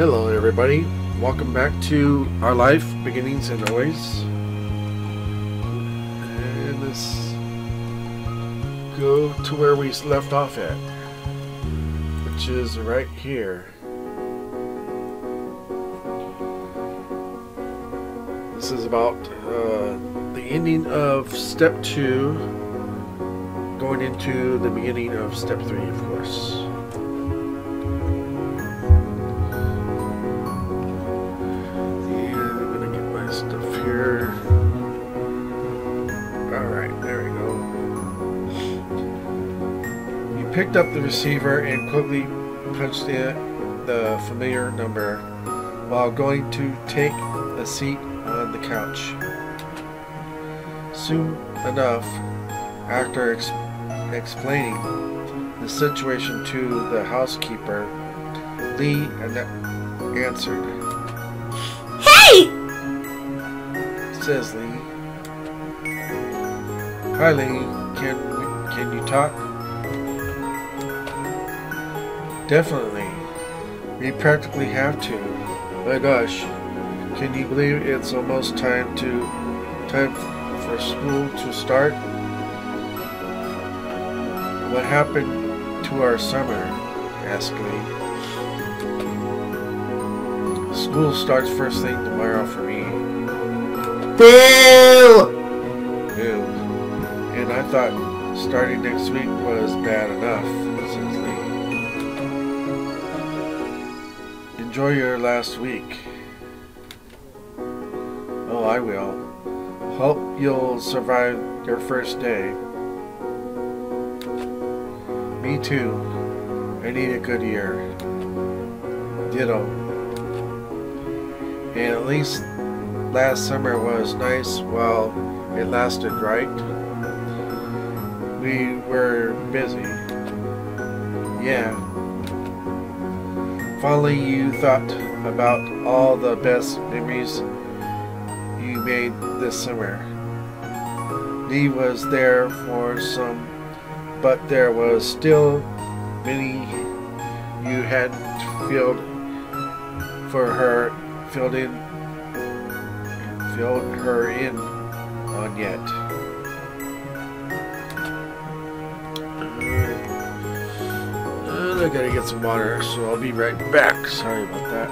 Hello everybody, welcome back to Our Life, Beginnings and Always. And let's go to where we left off at, which is right here. This is about the ending of step 2, going into the beginning of step 3, of course. Picked up the receiver and quickly punched in the familiar number while going to take a seat on the couch. Soon enough, after explaining the situation to the housekeeper, Lee answered. Hey! Says Lee. Hi Lee, can you talk? Definitely. We practically have to. My gosh. Can you believe it's almost time for school to start? What happened to our summer? Asked Lee. School starts first thing tomorrow for me. Boo! Boo. And I thought starting next week was bad enough, says Lee. Enjoy your last week. Oh, I will. Hope you'll survive your first day. Me too. I need a good year. Ditto. And at least last summer was nice while it lasted, right? We were busy. Yeah. Finally, you thought about all the best memories you made this summer. Lee was there for some, but there was still many you hadn't filled her in on yet. I gotta get some water, so I'll be right back. Sorry about that.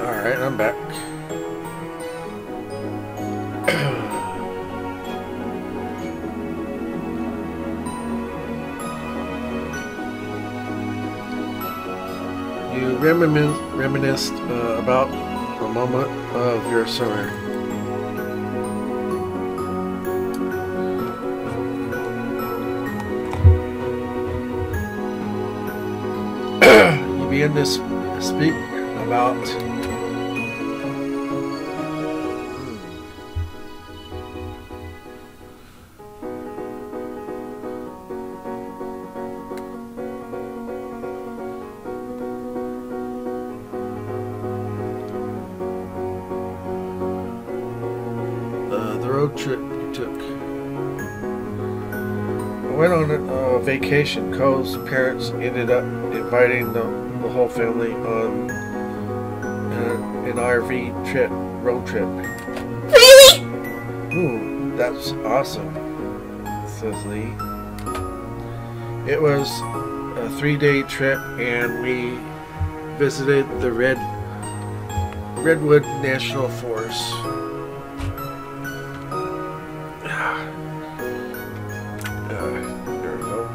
Alright, I'm back. You reminisced about a moment of your summer. You began to speak about road trip you took. I went on a vacation. Cole's parents ended up inviting the whole family on an RV trip, road trip. Really? Ooh, that's awesome, says Lee. It was a 3-day trip, and we visited the Redwood National Forest. There we go.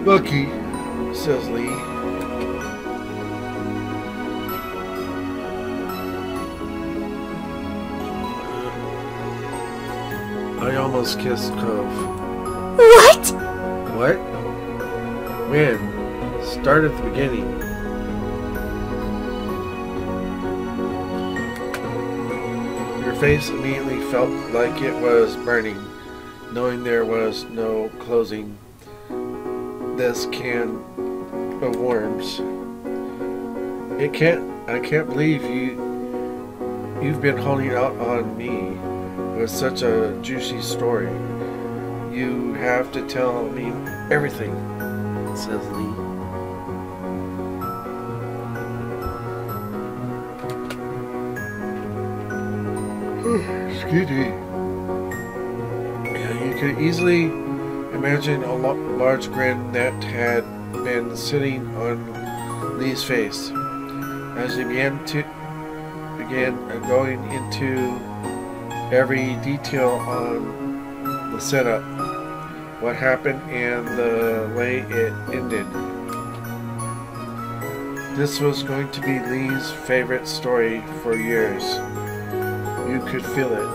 Lucky, says Lee. I almost kissed Cove. What? What? When? Start at the beginning. Your face immediately felt like it was burning, knowing there was no closing this can of worms. I can't believe you've been holding out on me with such a juicy story. You have to tell me everything, says Lee. Excuse me. Yeah, you could easily imagine a large grin that had been sitting on Lee's face as he began going into every detail on the setup, what happened, and the way it ended. This was going to be Lee's favorite story for years. You could feel it.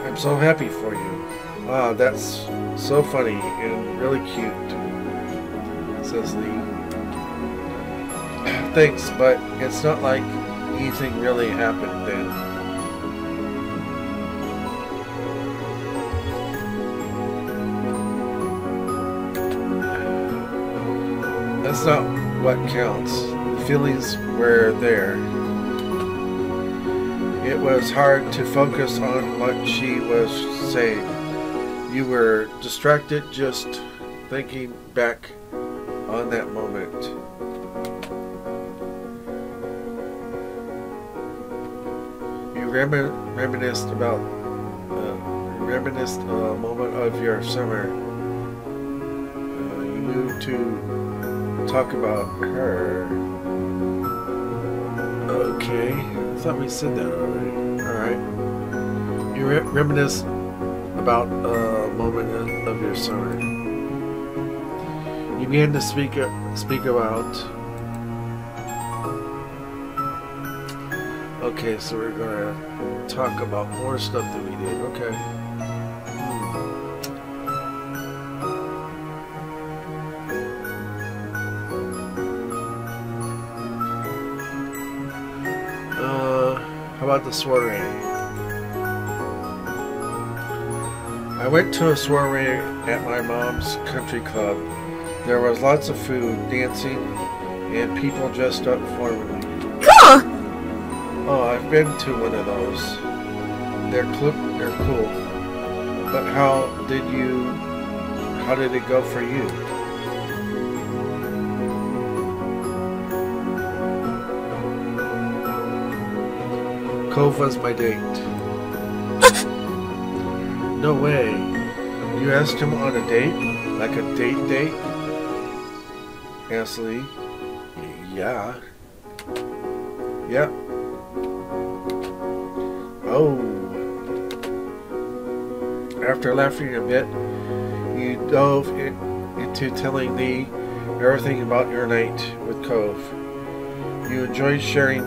I'm so happy for you. Wow, that's so funny and really cute, says Lee. Thanks, but it's not like anything really happened then. That's not what counts. The feelings were there. It was hard to focus on what she was saying. You were distracted just thinking back on that moment. You reminisced about a moment of your summer. You moved to talk about her. Okay, I thought we said that already. Alright. You reminisce about a moment of your summer. You began to speak about... Okay, so we're gonna talk about more stuff that we did. Okay. How about the soiree? I went to a soiree at my mom's country club. There was lots of food, dancing, and people dressed up formally. Cool! Oh, I've been to one of those. They're cool. But how did it go for you? Cove was my date. No way. You asked him on a date? Like a date? Asked Lee. Yeah. Yep. Oh. After laughing a bit, you dove into telling Lee everything about your night with Cove. You enjoyed sharing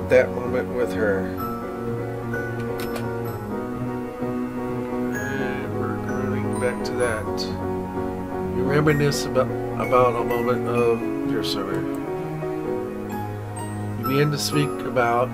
that moment with her. And we're going back to that. You reminisce about a moment of your summer. You began to speak about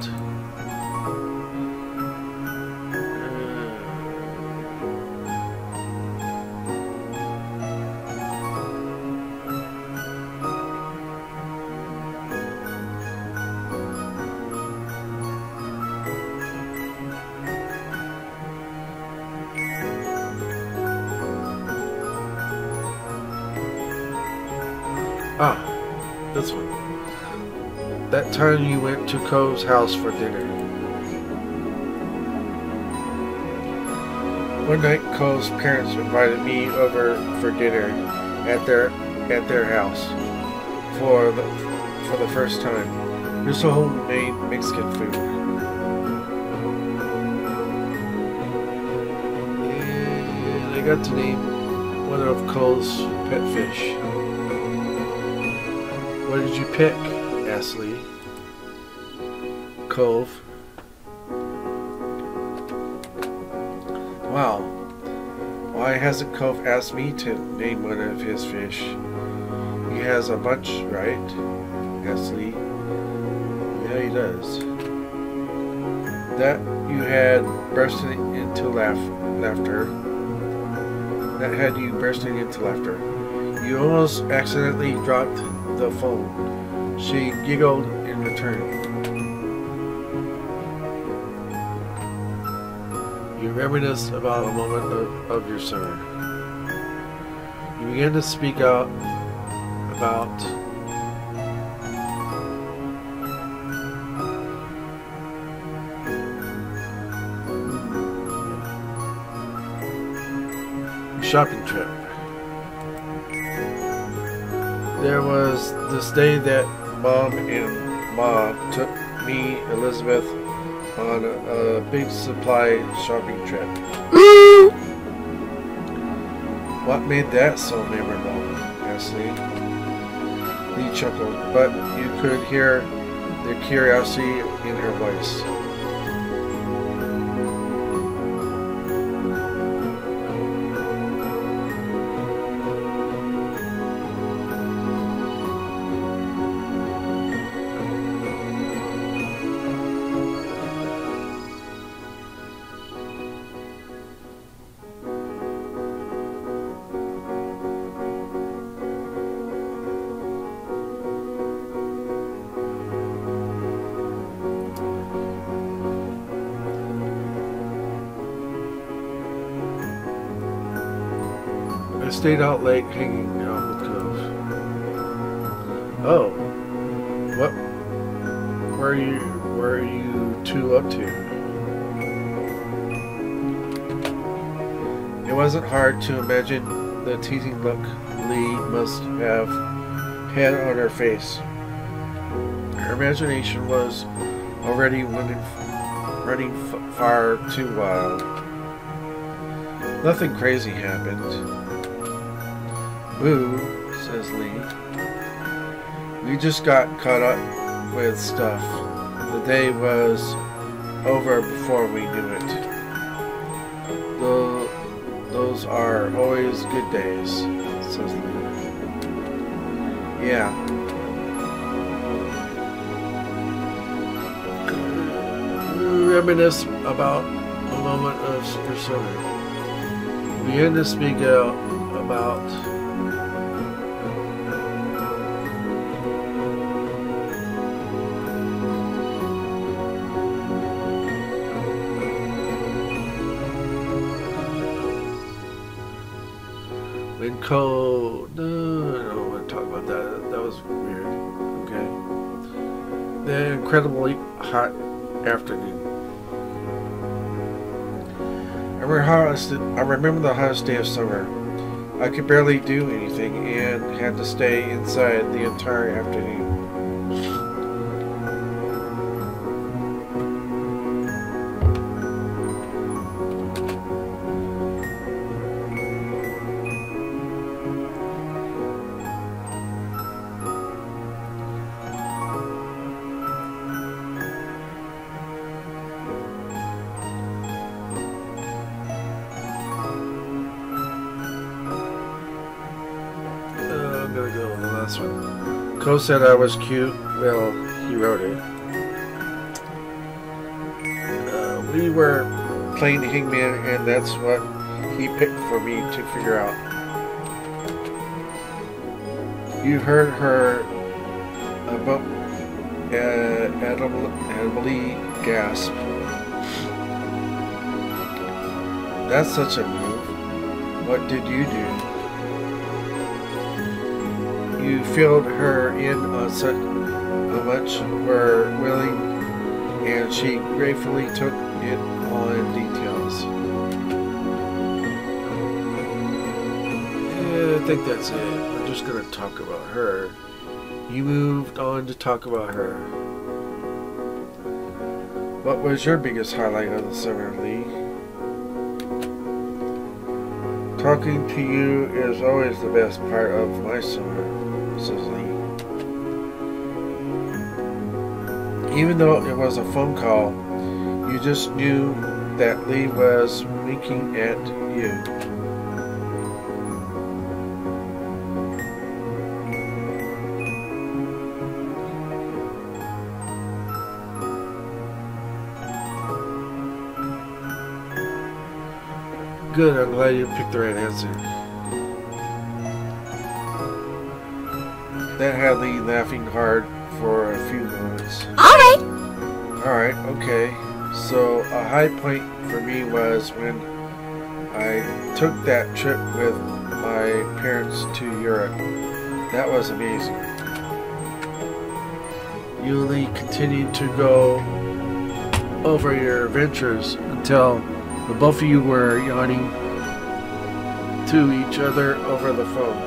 this one. That time you went to Cove's house for dinner. One night, Cove's parents invited me over for dinner at their house for the first time. Just a homemade Mexican food. And I got to name one of Cove's pet fish. What did you pick? Asked Lee. Cove. Wow. Why hasn't Cove asked me to name one of his fish? He has a bunch, right? Asked Lee. Yeah, he does. That you had bursting into laughter. That had you bursting into laughter. You almost accidentally dropped the phone. She giggled in return. You reminisced about a moment of your summer. You began to speak out about a shopping trip. There was this day that Mom and Ma took me, Elizabeth, on a big supply shopping trip. What made that so memorable? Asked Lee. Lee chuckled, but you could hear the curiosity in her voice. I stayed out late hanging out with Cove. Oh, what were you two up to? It wasn't hard to imagine the teasing look Lee must have had on her face. Her imagination was already running far too wild. Nothing crazy happened. Boo, says Lee. We just got caught up with stuff. The day was over before we knew it. Those are always good days, says Lee. Yeah. Reminisce about a moment of your summer. Begin to speak out about when Cole. No, I don't want to talk about that. That was weird. Okay. The incredibly hot afternoon. I remember the hottest day of summer. I could barely do anything and had to stay inside the entire afternoon. I'm gonna go with the last one. Cole said I was cute. Well, he wrote it. We were playing Hangman, and that's what he picked for me to figure out. You heard her audibly gasp. That's such a move. What did you do? You filled her in on such how much were willing, and she gratefully took it on details. I think that's it. We're just going to talk about her. You moved on to talk about her. What was your biggest highlight of the summer, Lee? Talking to you is always the best part of my summer, says Lee. Even though it was a phone call, you just knew that Lee was winking at you. Good, I'm glad you picked the right answer. That had Lee laughing hard for a few moments. Alright, okay. So a high point for me was when I took that trip with my parents to Europe. That was amazing. You and Lee continued to go over your adventures until the both of you were yawning to each other over the phone.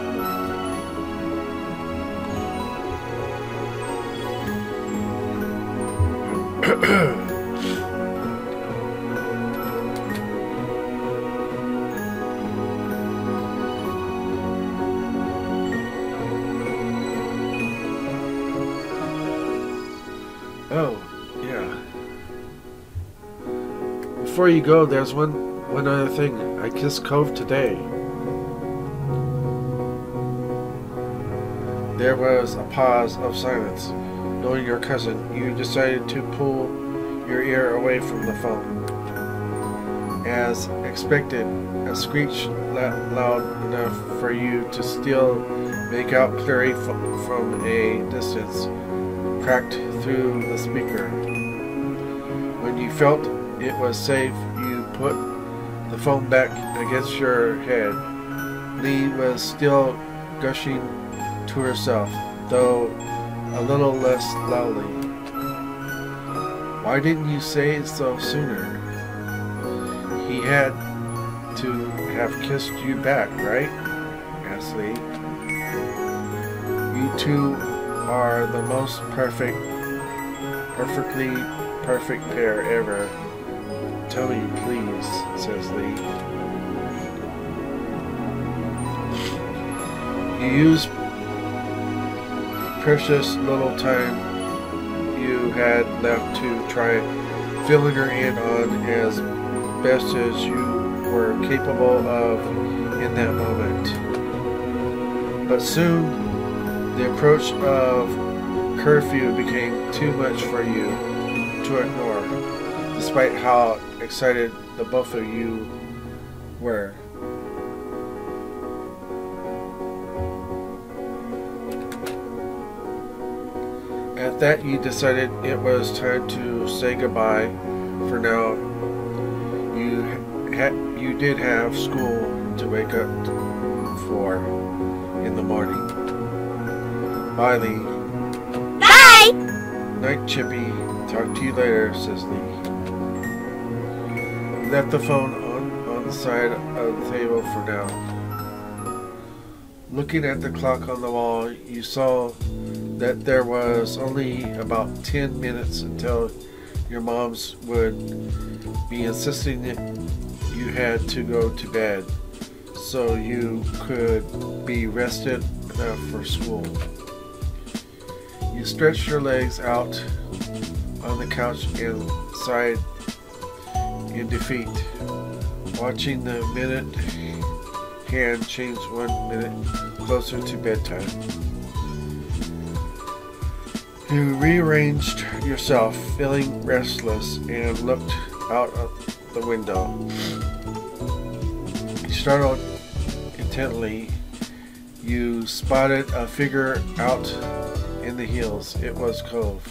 Oh, yeah. Before you go, there's one other thing. I kissed Cove today. There was a pause of silence. Knowing your cousin, you decided to pull your ear away from the phone. As expected, a screech loud enough for you to still make out clearly from a distance cracked through the speaker. When you felt it was safe, you put the phone back against your head. Lee was still gushing to herself, though a little less loudly. Why didn't you say it so sooner? He had to have kissed you back, right? asked Lee. You two are the most perfectly perfect pair ever. Tell me, please, says Lee. You used precious little time you had left to try filling her in on as best as you were capable of in that moment. But soon, the approach of curfew became too much for you to ignore, despite how excited the both of you were. At that, you decided it was time to say goodbye for now. You did have school to wake up for in the morning. Bye, Lee. Bye! Night, Chippy. Talk to you later, says Lee. You left the phone on the side of the table for now. Looking at the clock on the wall, you saw that there was only about 10 minutes until your moms would be insisting that you had to go to bed so you could be rested enough for school. You stretched your legs out on the couch and sighed in defeat, watching the minute hand change 1 minute closer to bedtime. You rearranged yourself, feeling restless, and looked out of the window. You startled intently. You spotted a figure out in the hills. It was Cove.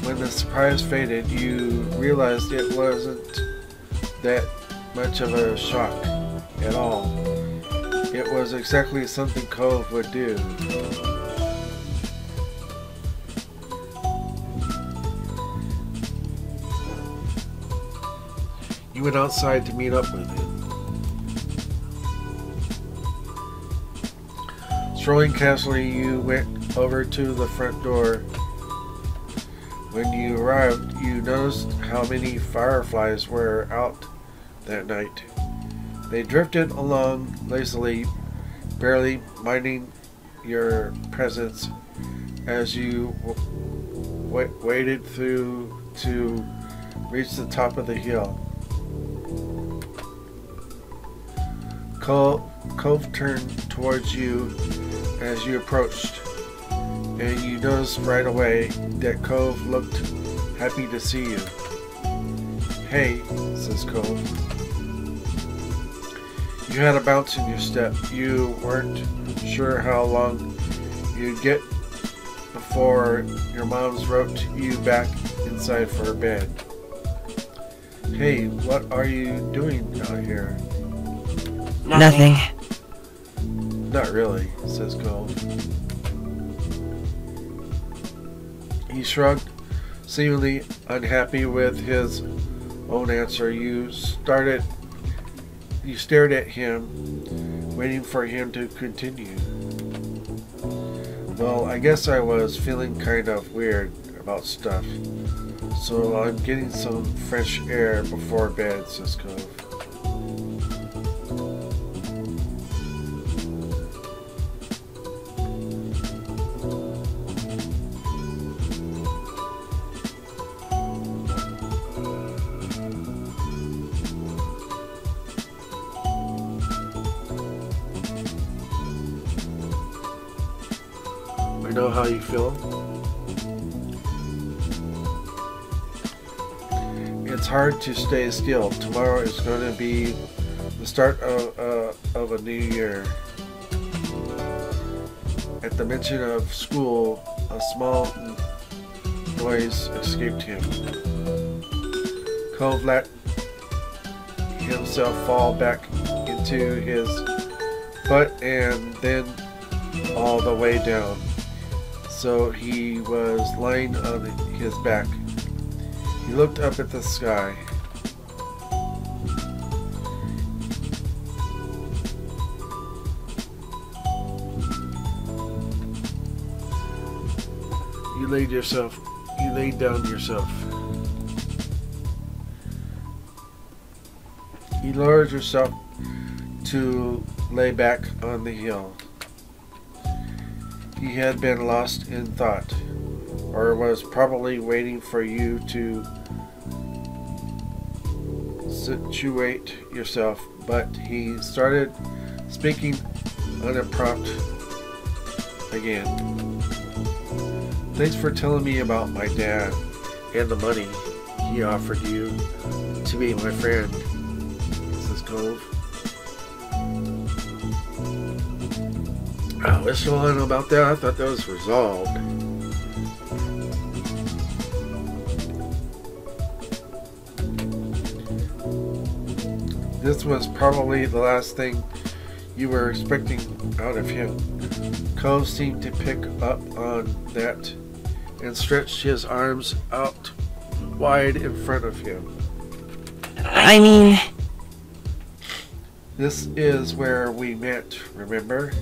When the surprise faded, you realized it wasn't that much of a shock at all. It was exactly something Cove would do. You went outside to meet up with him. Strolling casually, you went over to the front door. When you arrived, you noticed how many fireflies were out that night. They drifted along lazily, barely minding your presence as you waded through to reach the top of the hill. Cove turned towards you as you approached, and you noticed right away that Cove looked happy to see you. "Hey," says Cove. You had a bounce in your step. You weren't sure how long you'd get before your mom's roped you back inside for bed. "Hey, what are you doing out here?" Nothing. "Not really," says Cove. He shrugged, seemingly unhappy with his own answer. You stared at him, waiting for him to continue. "Well, I guess I was feeling kind of weird about stuff, so I'm getting some fresh air before bed," says Cove. I know how you feel. It's hard to stay still. Tomorrow is going to be the start of a new year. At the mention of school, a small noise escaped him. Cove let himself fall back into his butt and then all the way down. So he was lying on his back. He looked up at the sky. You laid down yourself. You lowered yourself to lay back on the hill. He had been lost in thought, or was probably waiting for you to situate yourself, but he started speaking unimpromptu again. "Thanks for telling me about my dad and the money he offered you to be my friend," says Cove. "Oh, what's going on about that? I thought that was resolved." This was probably the last thing you were expecting out of him. Cove seemed to pick up on that and stretched his arms out wide in front of him. I mean... "This is where we met, remember?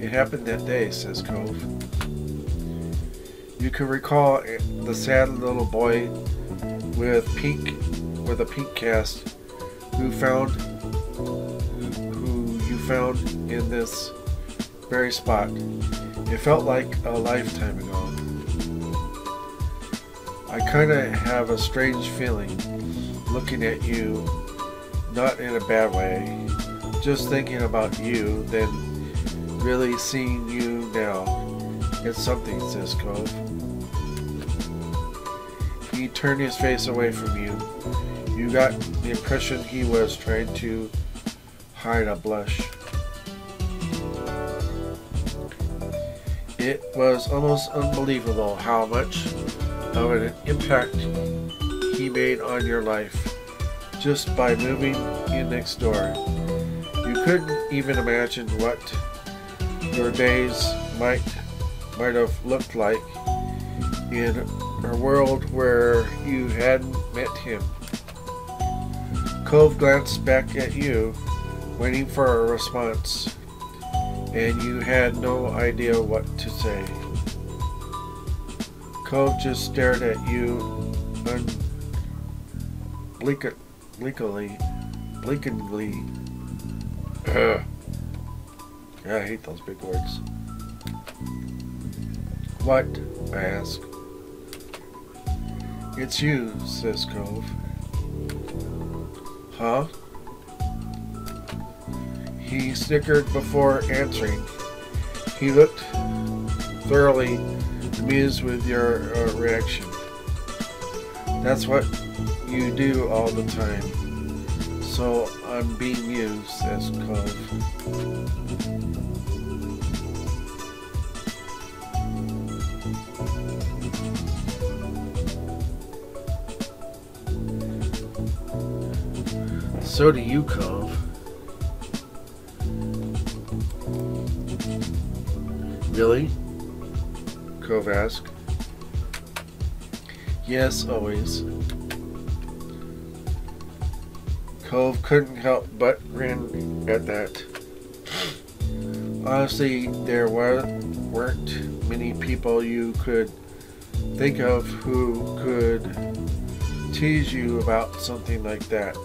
It happened that day," says Cove. You can recall the sad little boy with a pink cast who you found in this very spot. It felt like a lifetime ago. I kinda have a strange feeling looking at you, not in a bad way, just thinking about you, then really seeing you now. It's something, says Cove. He turned his face away from you. You got the impression he was trying to hide a blush. It was almost unbelievable how much of an impact he made on your life just by moving in next door. You couldn't even imagine what your days might have looked like in a world where you hadn't met him. Cove glanced back at you, waiting for a response, and you had no idea what to say. Cove just stared at you blinkingly. I hate those big words. What? I ask. It's you, says Cove. Huh? He snickered before answering. He looked thoroughly amused with your reaction. That's what you do all the time. So I'm being used, says Cove. So do you, Cove. Really? Cove asked. Yes, always. Cove couldn't help but grin at that. Honestly, there weren't many people you could think of who could tease you about something like that.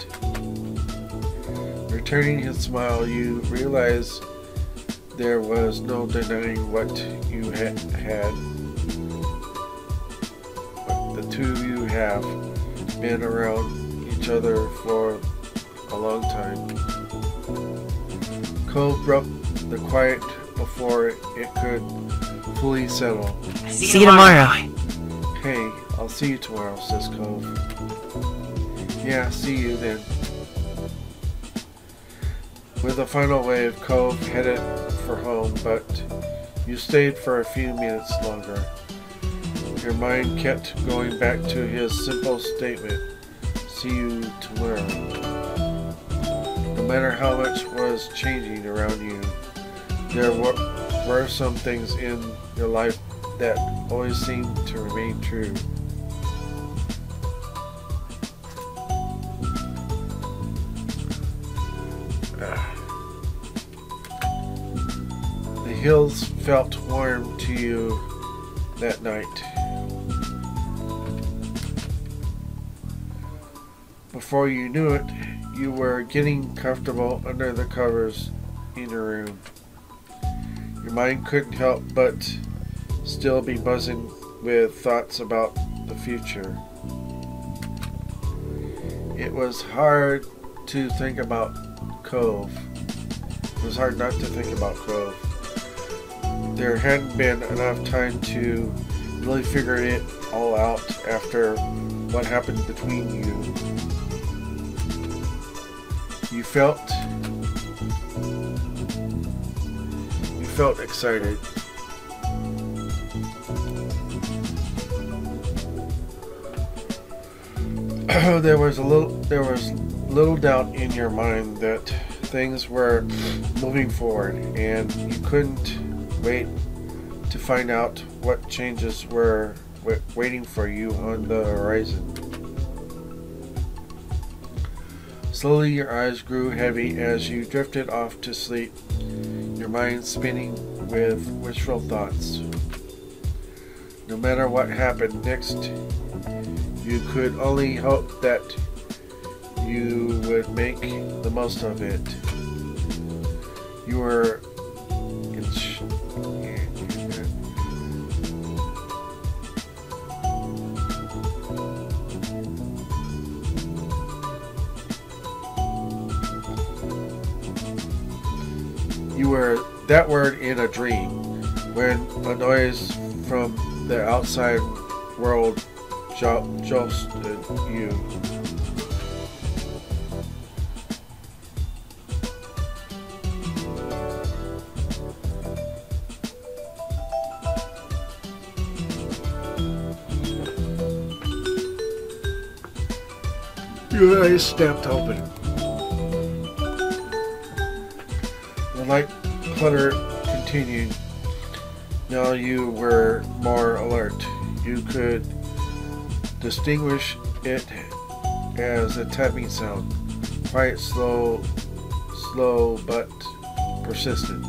Returning his smile, you realized there was no denying what you had. The two of you have been around each other for a long time. Cove broke the quiet before it could fully settle. See you tomorrow. Hey, I'll see you tomorrow, says Cove. Yeah, see you then. With a final wave, Cove headed for home, but you stayed for a few minutes longer. Your mind kept going back to his simple statement, see you tomorrow. No matter how much was changing around you, there were some things in your life that always seemed to remain true. The hills felt warm to you that night. Before you knew it, you were getting comfortable under the covers in your room. Your mind couldn't help but still be buzzing with thoughts about the future. It was hard to think about Cove. It was hard not to think about Cove. There hadn't been enough time to really figure it all out after what happened between you. You felt excited. There was little doubt in your mind that things were moving forward, and you couldn't wait to find out what changes were waiting for you on the horizon. Slowly your eyes grew heavy as you drifted off to sleep, your mind spinning with wishful thoughts. No matter what happened next, you could only hope that you would make the most of it. You were that word in a dream when a noise from the outside world jostled you. Your eyes snapped open. The light clutter continued. Now you were more alert. You could distinguish it as a tapping sound, quite slow but persistent.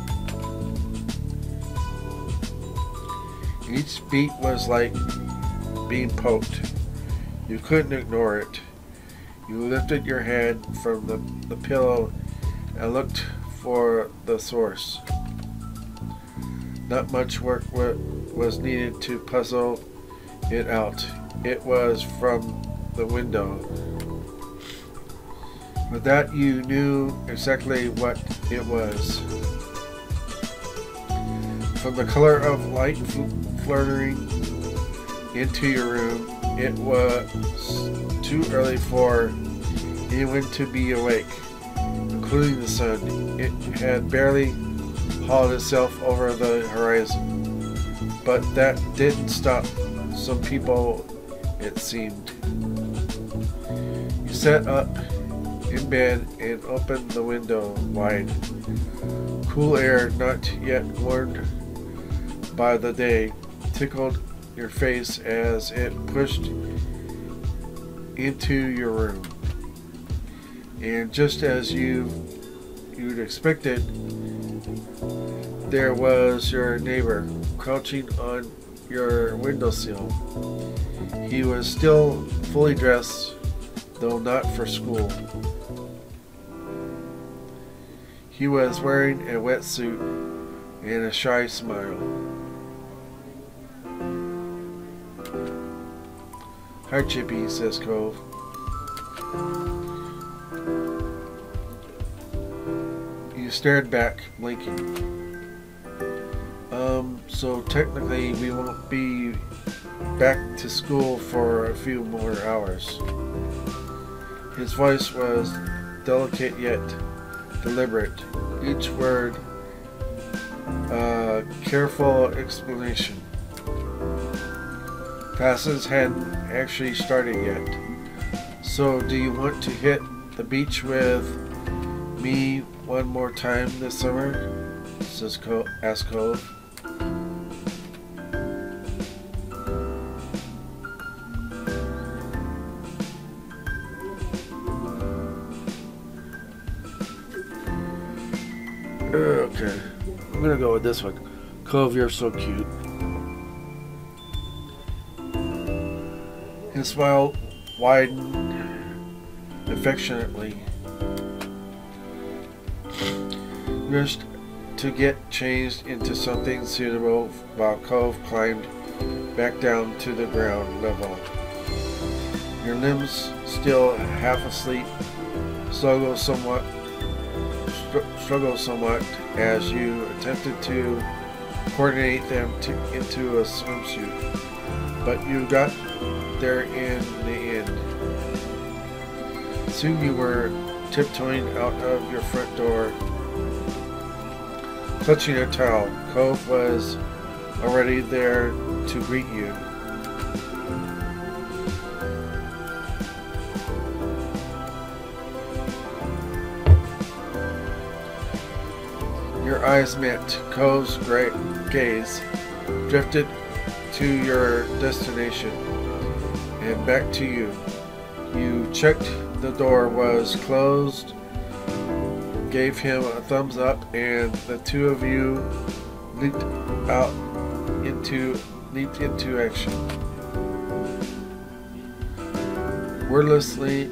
Each beat was like being poked. You couldn't ignore it. You lifted your head from the pillow and looked for the source. Not much work was needed to puzzle it out. It was from the window. With that, you knew exactly what it was. From the color of light fluttering into your room, it was too early for anyone to be awake, including the sun. It had barely hauled itself over the horizon, but that didn't stop some people, it seemed. You sat up in bed and opened the window wide. Cool air, not yet warmed by the day, tickled your face as it pushed into your room. And just as you'd expected, there was your neighbor crouching on your windowsill. He was still fully dressed, though not for school. He was wearing a wetsuit and a shy smile. "Hi, Chippy," says Cove. You stared back, blinking. So technically we won't be back to school for a few more hours." His voice was delicate yet deliberate, each word a careful explanation. Classes hadn't actually started yet. "So do you want to hit the beach with me one more time this summer?" asked Cove. Okay, I'm gonna go with this one. "Cove, you're so cute." His smile widened affectionately. Rushed to get changed into something suitable while Cove climbed back down to the ground level. Your limbs, still half asleep, struggled somewhat as you attempted to coordinate them into a swimsuit, but you got there in the end. Soon you were tiptoeing out of your front door, clutching a towel. Cove was already there to greet you. Your eyes met. Cove's great gaze drifted to your destination and back to you. You checked the door was closed, gave him a thumbs up, and the two of you leaped into action. Wordlessly,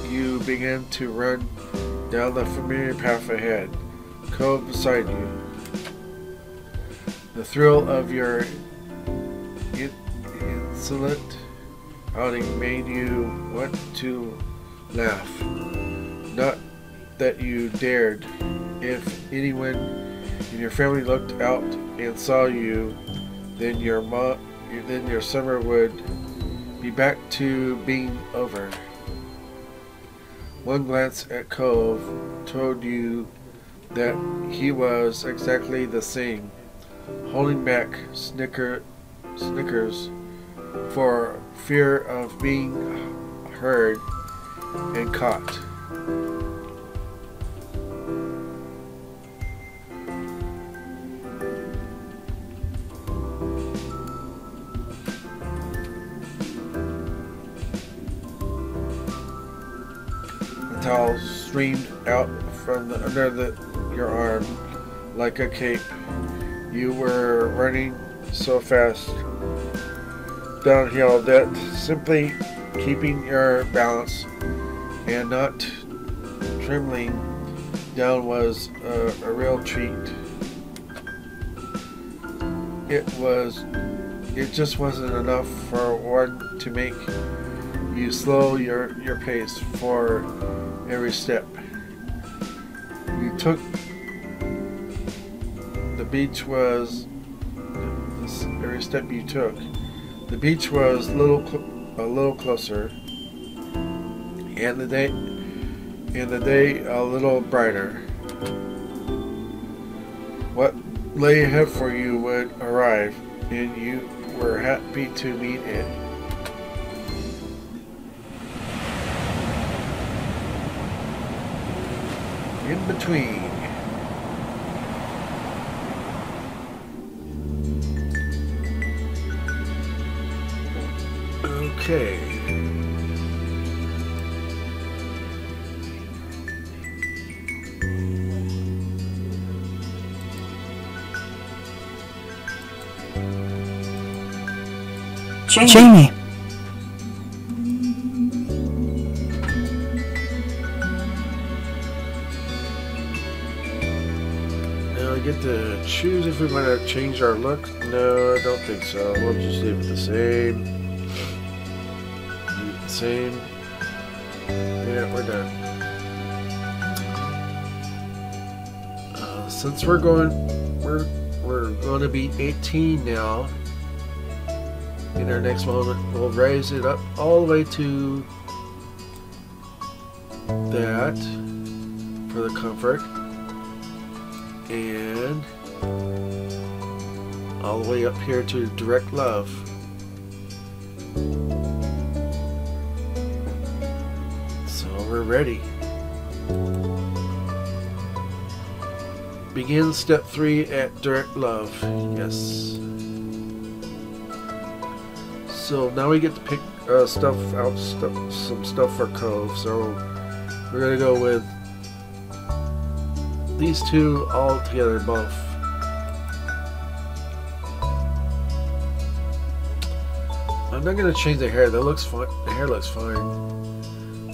you began to run down the familiar path ahead, Cove beside you. The thrill of your insolent outing made you want to laugh. Not that you dared. If anyone in your family looked out and saw you, then your then your summer would be back to being over. One glance at Cove told you that he was exactly the same, holding back snickers for fear of being heard and caught. The towel streamed out from under your arm like a cape. You were running so fast downhill that simply keeping your balance and not trembling down was a real treat. It just wasn't enough for one to make you slow your pace for every step you took. Every step you took, the beach was a little closer, and the day a little brighter. What lay ahead for you would arrive, and you were happy to meet it. In between. Okay. Jamie. Now we get to choose if we want to change our look. No, I don't think so. We'll just leave it the same. Same. Yeah, we're done. Since we're going to be 18 now. In our next moment, we'll raise it up all the way to that for the comfort, and all the way up here to direct love. We're ready. Begin step 3 at direct love. Yes. So now we get to pick some stuff for Cove. So we're gonna go with these two all together, both. I'm not gonna change the hair. That looks fine. The hair looks fine.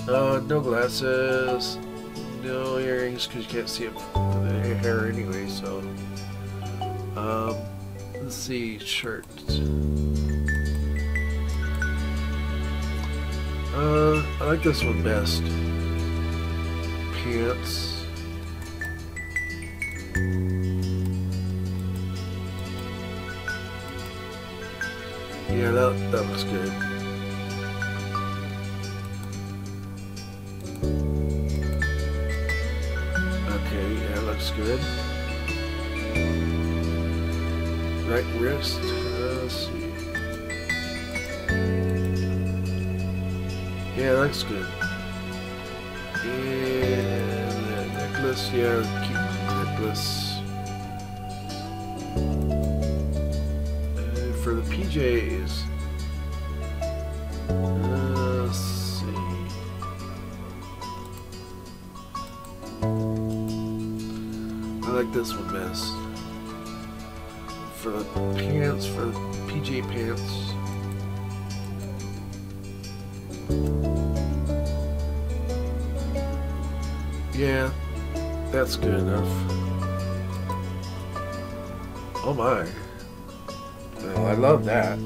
No glasses, no earrings because you can't see it through the hair anyway. So, let's see, shirt. I like this one best. Pants. Yeah, that looks good. Looks good. Right wrist. Let's see. Yeah, looks good. And the necklace. Yeah, cute necklace. And for the PJs. Let's see. I like this one best. For the pants, for the PJ pants. Yeah, that's good enough. Oh my. Well, I love that.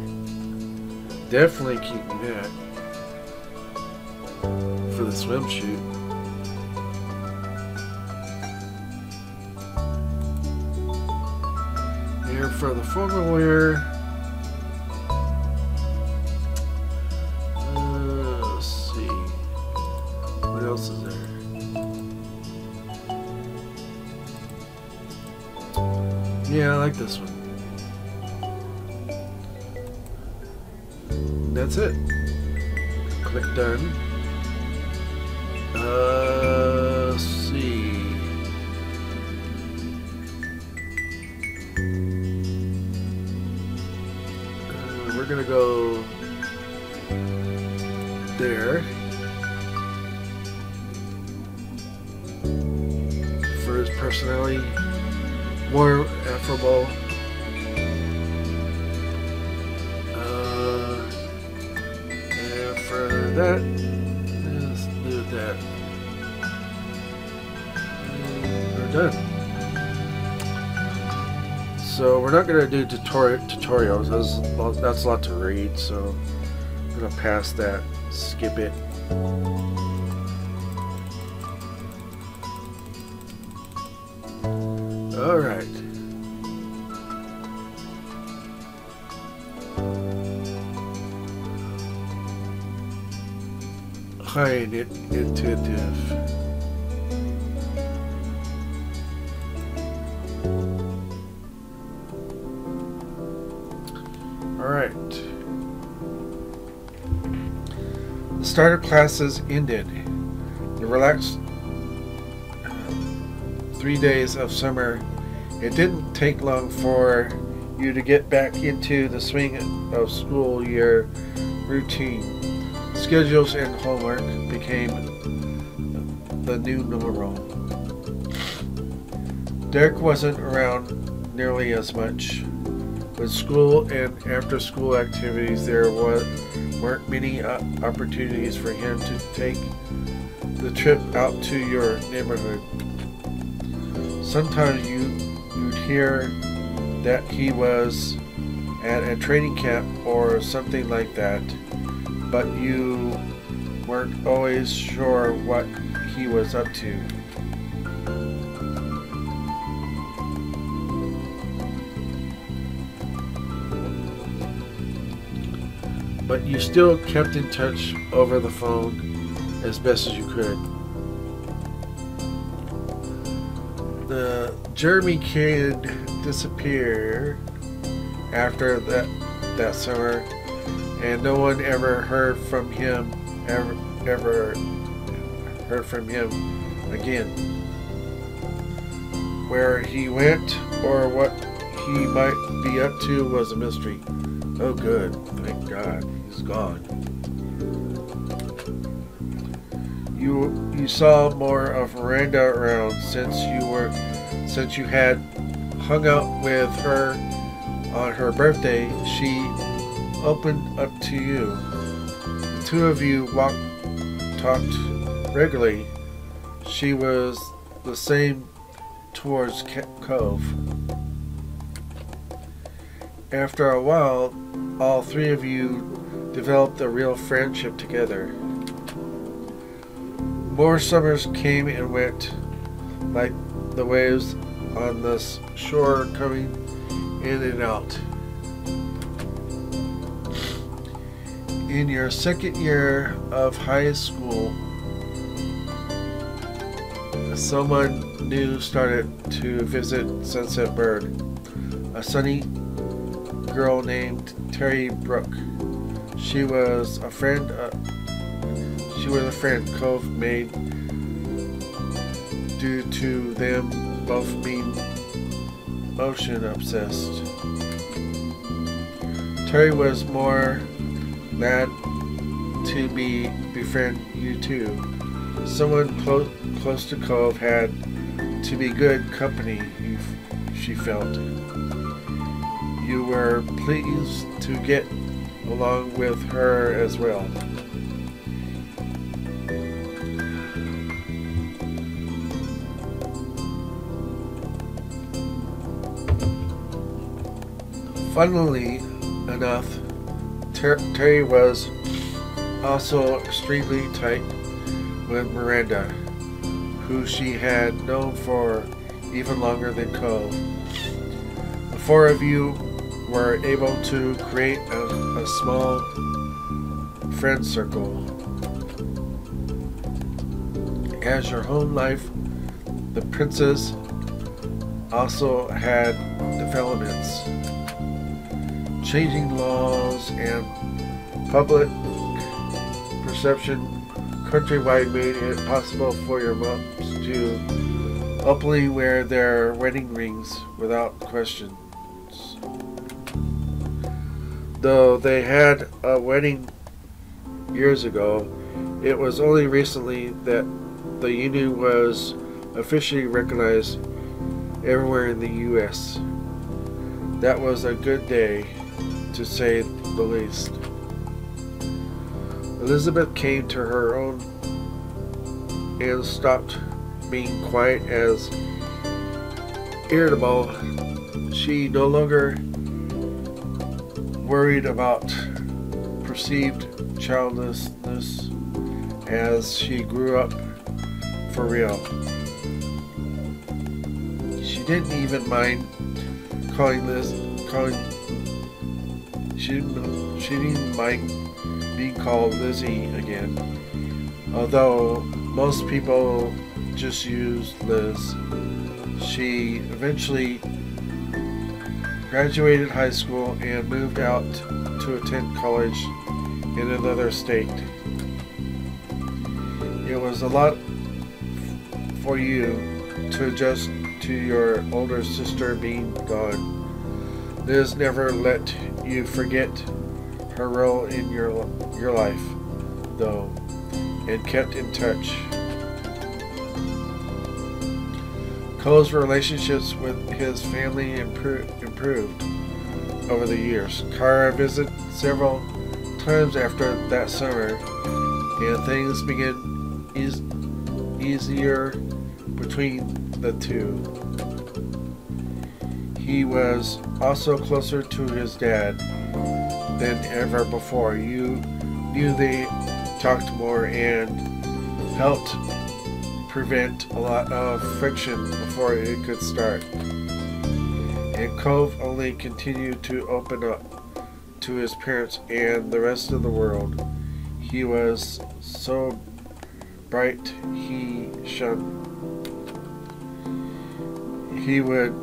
Definitely keeping that. For the swimsuit. For the formal wear, else is there? Yeah, I like this one. That's it. Click done. Let's see. We're gonna go there for his personality, more affable. And for that, let's do that. And we're done. So we're not gonna do tutorials. That's a lot to read. So I'm gonna pass that. Skip it. All right. Highly intuitive. All right. The starter classes ended. The relaxed 3 days of summer. It didn't take long for you to get back into the swing of school year routine. Schedules and homework became the new normal. Derek wasn't around nearly as much. With school and after-school activities, there weren't many opportunities for him to take the trip out to your neighborhood. Sometimes you'd hear that he was at a training camp or something like that, but you weren't always sure what he was up to. But you still kept in touch over the phone as best as you could. The Jeremy kid disappeared after that summer, and no one ever heard from him ever heard from him again. Where he went or what he might be up to was a mystery. Oh good, thank God, he's gone. You saw more of Miranda around since you had hung out with her on her birthday. She opened up to you. The two of you talked regularly. She was the same towards Cove. After a while, all three of you developed a real friendship together. More summers came and went, like the waves on the shore coming in and out. In your second year of high school, someone new started to visit Sunset Bird. A sunny girl named Terry Brooke. She was a friend Cove made due to them both being motion obsessed. Terry was more glad to befriend you too. Someone close to Cove had to be good company, she felt. You were pleased to get along with her as well. Funnily enough, Terry was also extremely tight with Miranda, who she had known for even longer than Cove. The four of you were able to create a small friend circle. As your home life, the princess also had developments. Changing laws and public perception countrywide made it possible for your moms to openly wear their wedding rings without questions. Though they had a wedding years ago, it was only recently that the union was officially recognized everywhere in the U.S. That was a good day, to say the least. Elizabeth came to her own and stopped being quite as irritable. She no longer worried about perceived childlessness as she grew up for real. She didn't even mind she didn't mind being called Lizzie again, although most people just used Liz. She eventually graduated high school and moved out to attend college in another state. It was a lot for you to adjust to your older sister being gone. Liz never let you forget her role in your life, though, and kept in touch. Cole's relationships with his family improved over the years. Kara visited several times after that summer, and things began easier between the two. He was also closer to his dad than ever before. You knew they talked more and helped prevent a lot of friction before it could start. And Cove only continued to open up to his parents and the rest of the world. He was so bright he shone. He would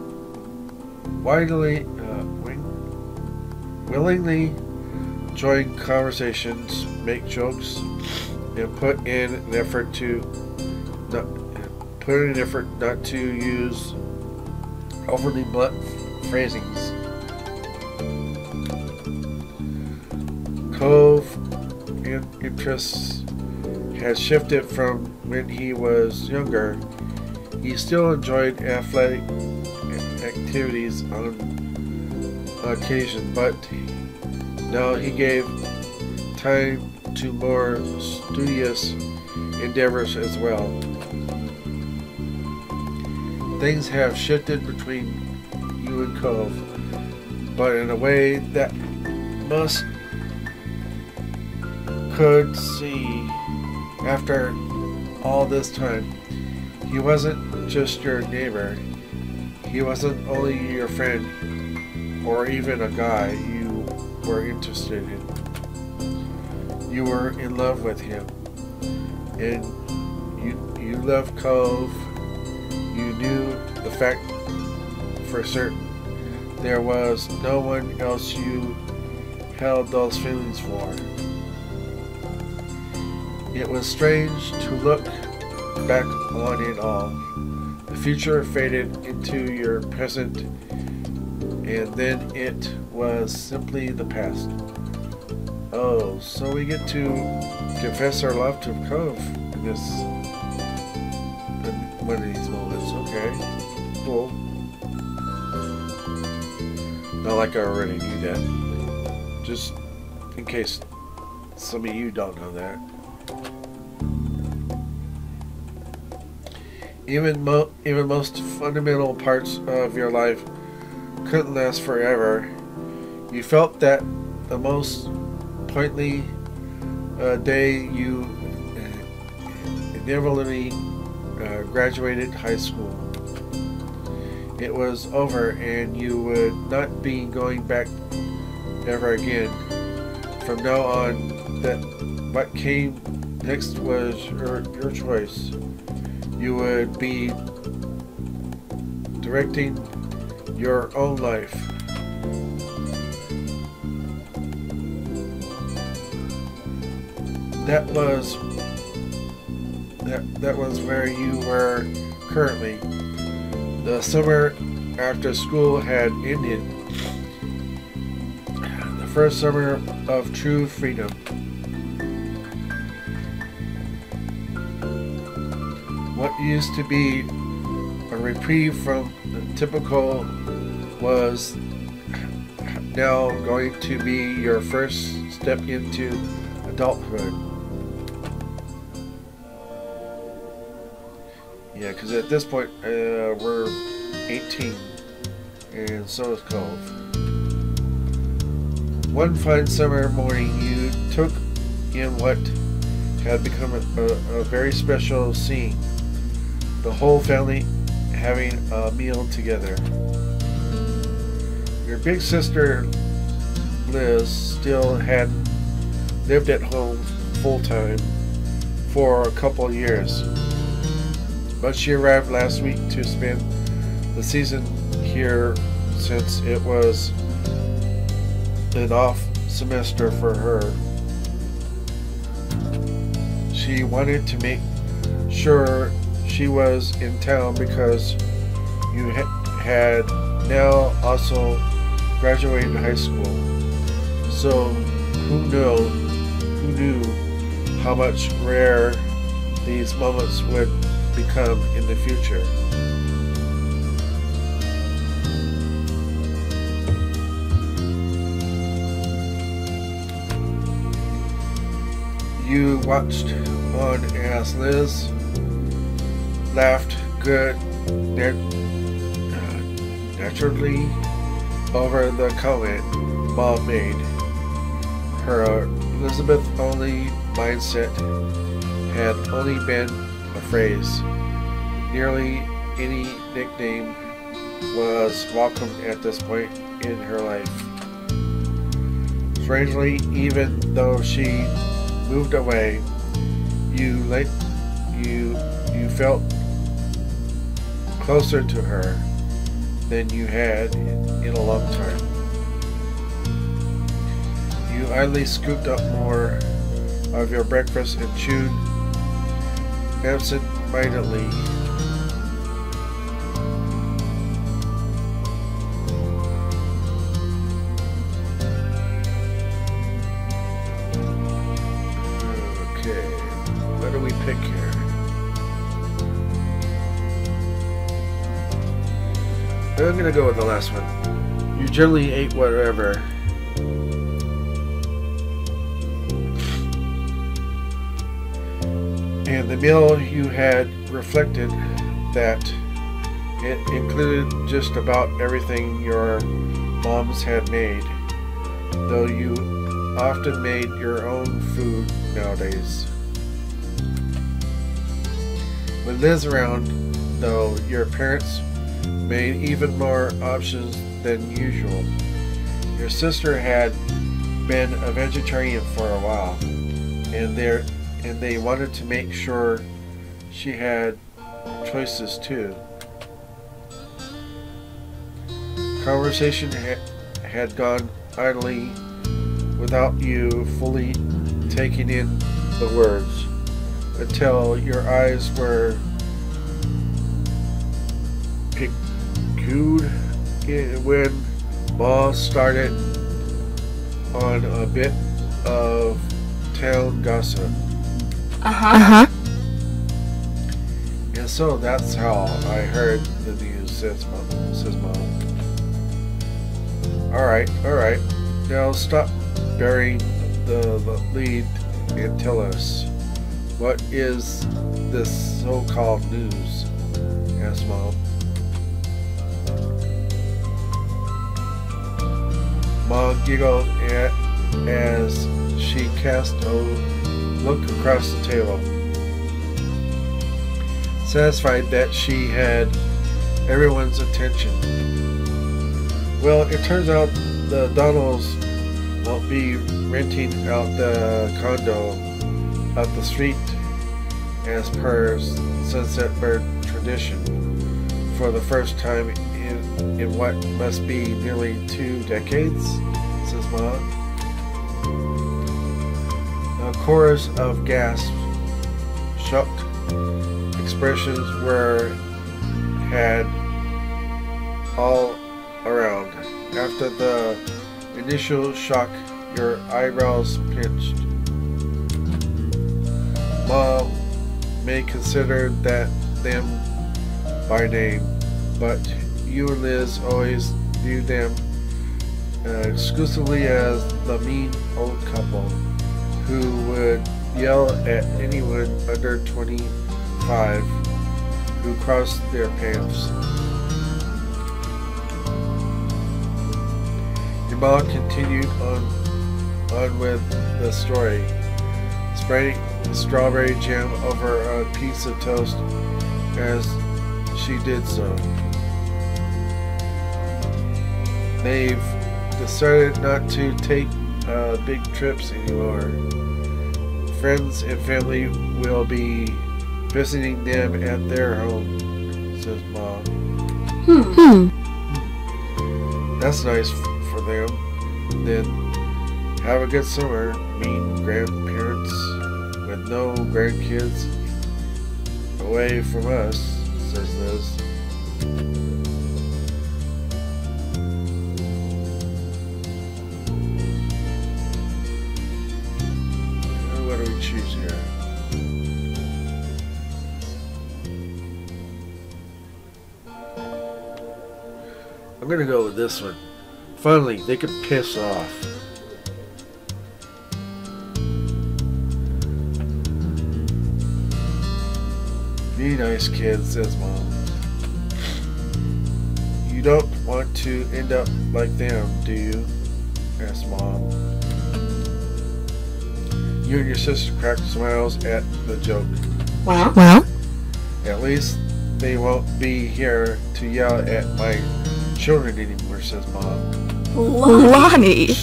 willingly join conversations, make jokes, and put in an effort not to use overly blunt phrasings. Cove interests had shifted from when he was younger. He still enjoyed athletic activities on occasion, but now he gave time to more studious endeavors as well. Things have shifted between you and Cove, but in a way that most could see after all this time. He wasn't just your neighbor. He wasn't only your friend or even a guy you were interested in. You were in love with him, and you loved Cove. You knew the fact for certain. There was no one else you held those feelings for. It was strange to look back on it all. The future faded into your present, and then it was simply the past. Oh, so we get to confess our love to Cove in one of these moments. Okay, cool. Not like I already knew that. Just in case some of you don't know that. Even most fundamental parts of your life couldn't last forever. You felt that the most poignantly day you inevitably graduated high school. It was over, and you would not be going back ever again. From now on, that what came next was your choice. you would be directing your own life. That was where you were currently. The summer after school had ended. The first summer of true freedom. What used to be a reprieve from the typical was now going to be your first step into adulthood. Yeah, because at this point we're 18 and so is Cove. One fine summer morning you took in what had become a very special scene. The whole family having a meal together. Your big sister Liz still hadn't lived at home full-time for a couple of years, but she arrived last week to spend the season here since it was an off semester for her. She wanted to make sure she was in town because you had now also graduated high school. So who knew how much rare these moments would become in the future. You watched on as Liz laughed good naturally over the comment Mom made. Her Elizabeth-only mindset had only been a phrase. Nearly any nickname was welcome at this point in her life. Strangely, even though she moved away, you felt closer to her than you had in a long time. You idly scooped up more of your breakfast and chewed absent-mindedly. Okay, what do we pick here? I'm gonna go with the last one. You generally ate whatever. And the meal you had reflected that it included just about everything your moms had made, though you often made your own food nowadays. With Liz around, though, your parents made even more options than usual. Your sister had been a vegetarian for a while, and they wanted to make sure she had choices too. Conversation had gone idly without you fully taking in the words until your eyes were piqued when Ma started on a bit of town gossip. And so that's how I heard the news, says Mom. Alright. Now stop burying the lead and tell us, what is this so-called news? Asked Mom. Mom giggled as she cast a look across the table, satisfied that she had everyone's attention. Well, it turns out the Donalds won't be renting out the condo up the street as per Sunset Bird tradition, for the first time in what must be nearly 2 decades, says Mom. A chorus of gasps, shocked expressions were had all around. After the initial shock, your eyebrows pinched. Mom may consider that them by name, but you and Liz always viewed them exclusively as the mean old couple who would yell at anyone under 25 who crossed their paths. Your mom continued on with the story, spreading strawberry jam over a piece of toast as she did so. They've decided not to take big trips anymore. Friends and family will be visiting them at their home, says Mom. That's nice for them. Then have a good summer, mean grandparents with no grandkids away from us, says Liz. What do we choose here? I'm gonna go with this one. Finally, they could piss off. Be nice, kids, says Mom. You don't want to end up like them, do you? Asks Mom. You and your sister cracked smiles at the joke. Well, At least they won't be here to yell at my children anymore, says Mom. Lonnie.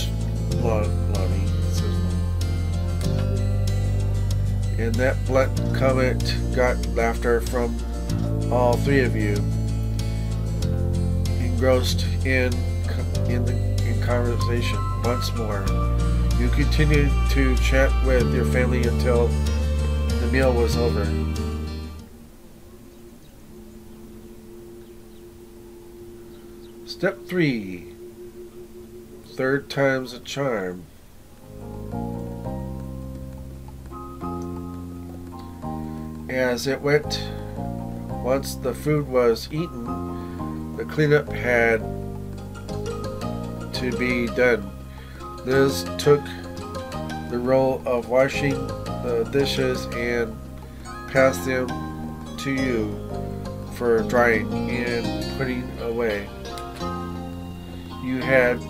Lonnie, says Mom. And that blunt comment got laughter from all three of you, engrossed in conversation once more. You continued to chat with your family until the meal was over. Step 3. Third time's a charm. As it went, once the food was eaten, the cleanup had to be done. Liz took the role of washing the dishes and passed them to you for drying and putting away. You had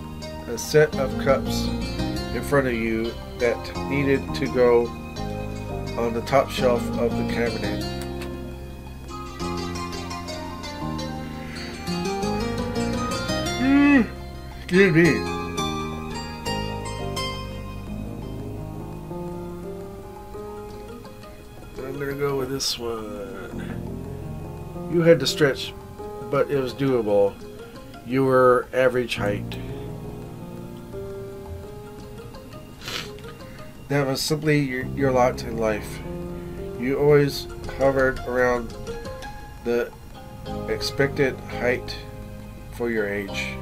a set of cups in front of you that needed to go on the top shelf of the cabinet. Excuse me. I'm gonna go with this one. You had to stretch, but it was doable. You were average height. That was simply your lot in life. You always hovered around the expected height for your age.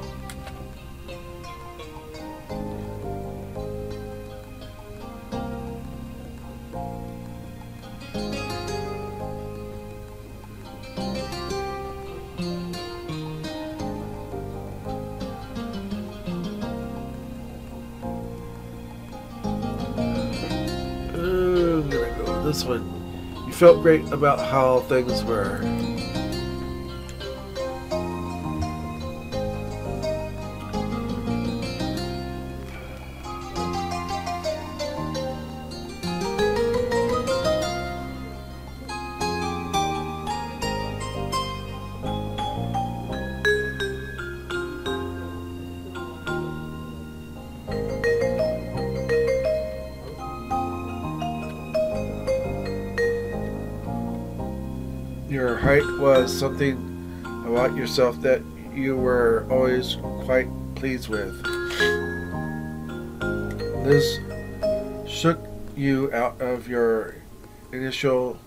This one. You felt great about how things were. Your height was something about yourself that you were always quite pleased with. Liz shook you out of your initial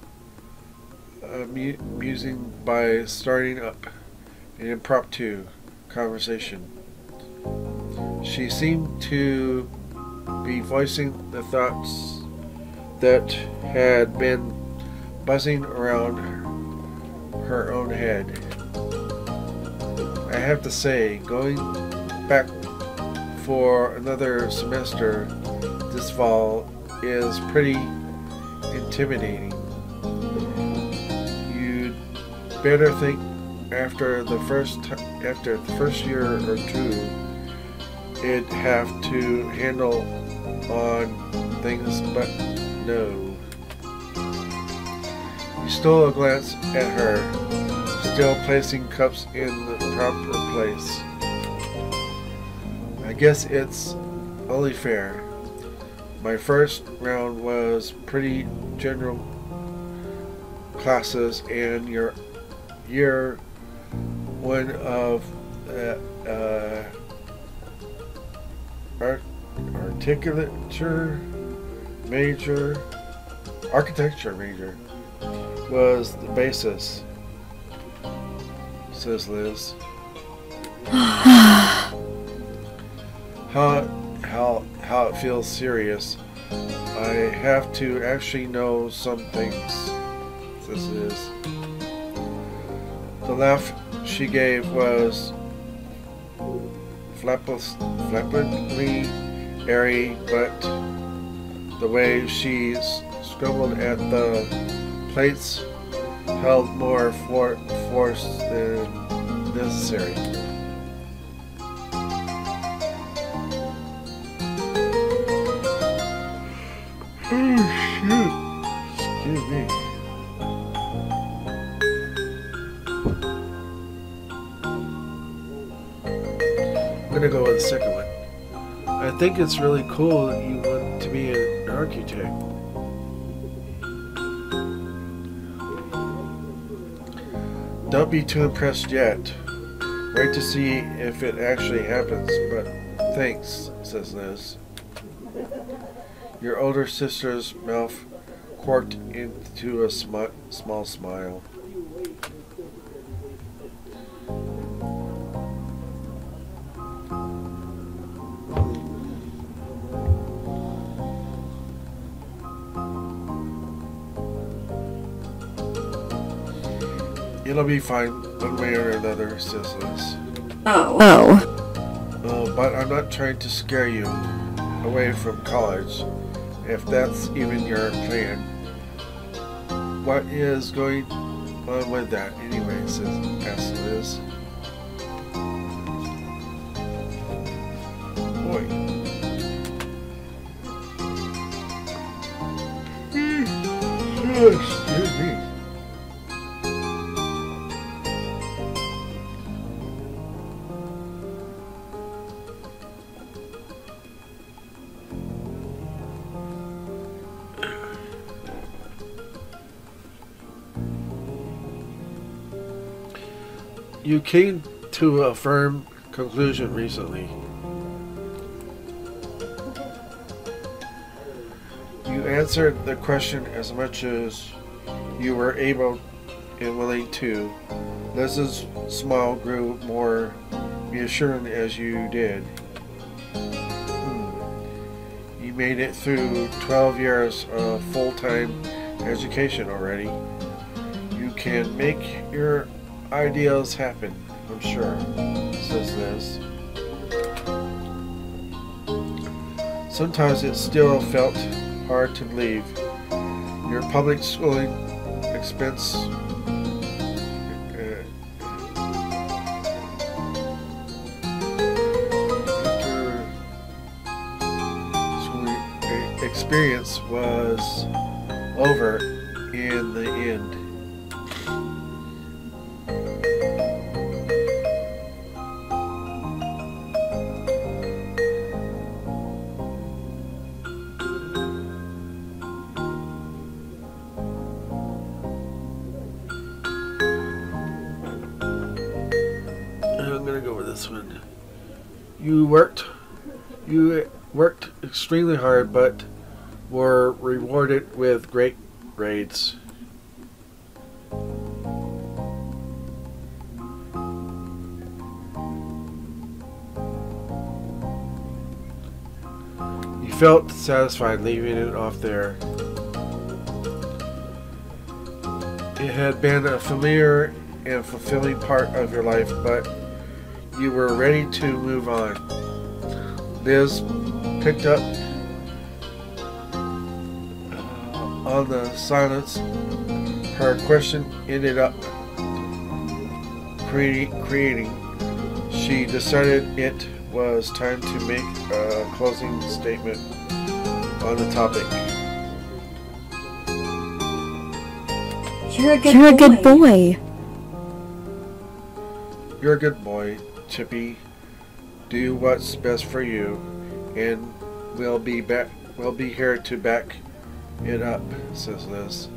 musing by starting up an impromptu conversation. She seemed to be voicing the thoughts that had been buzzing around her own head. I have to say, going back for another semester this fall is pretty intimidating. You'd better think after the first year or two, it'd have to handle on things, but no. You stole a glance at her, still placing cups in the proper place. I guess it's only fair. My first round was pretty general classes, and your year one of architecture major was the basis, says Liz. How it feels serious. I have to actually know some things, says Liz. The laugh she gave was flippantly airy, but the way she scribbled at the plates held more force than necessary. Oh, shoot. Excuse me. I'm gonna go with the second one. I think it's really cool that you want to be an architect. Don't be too impressed yet. Wait to see if it actually happens, but thanks, says Liz. Your older sister's mouth corked into a small smile. It'll be fine, one way or another, says Liz. Oh. But I'm not trying to scare you away from college, if that's even your plan. What is going on with that anyway, asks Liz. Boy. Excuse me. You came to a firm conclusion recently. You answered the question as much as you were able and willing to. Liz's smile grew more reassuring as you did. You made it through 12 years of full-time education already. You can make your ideals happen, I'm sure, says Liz. Sometimes it still felt hard to leave. Your public schooling expense experience was over in the end. You worked extremely hard, but were rewarded with great grades. You felt satisfied leaving it off there. It had been a familiar and fulfilling part of your life, but you were ready to move on. Liz picked up on the silence. Her question ended up creating. She decided it was time to make a closing statement on the topic. You're a good boy. You're a good boy, Chippy. Do what's best for you, and we'll be here to back it up, says Liz.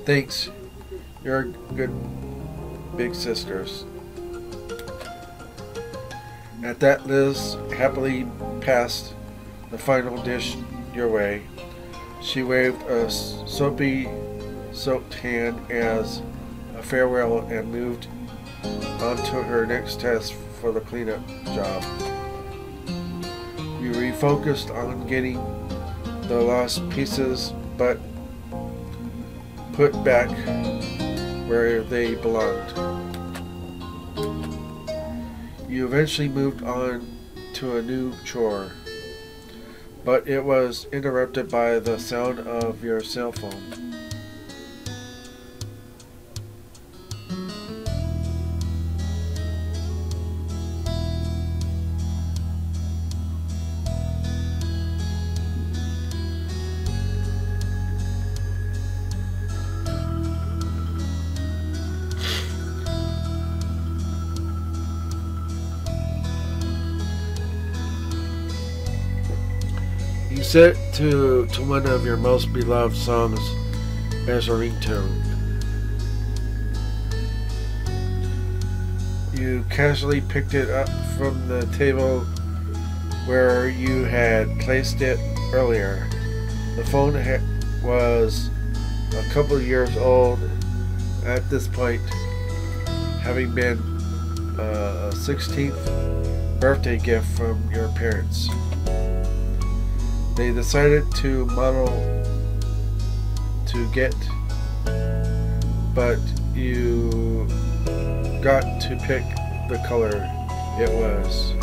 Thanks. You're good big sisters. At that, Liz happily passed the dish your way. She waved a soapy-soaked hand as a farewell and moved on to her next task for the cleanup job. You refocused on getting the lost pieces, but put back where they belonged. You eventually moved on to a new chore, but it was interrupted by the sound of your cell phone. You set it to one of your most beloved songs as a ringtone. You casually picked it up from the table where you had placed it earlier. The phone was a couple of years old at this point, having been a 16th birthday gift from your parents. They decided to model to get, but you got to pick the color it was.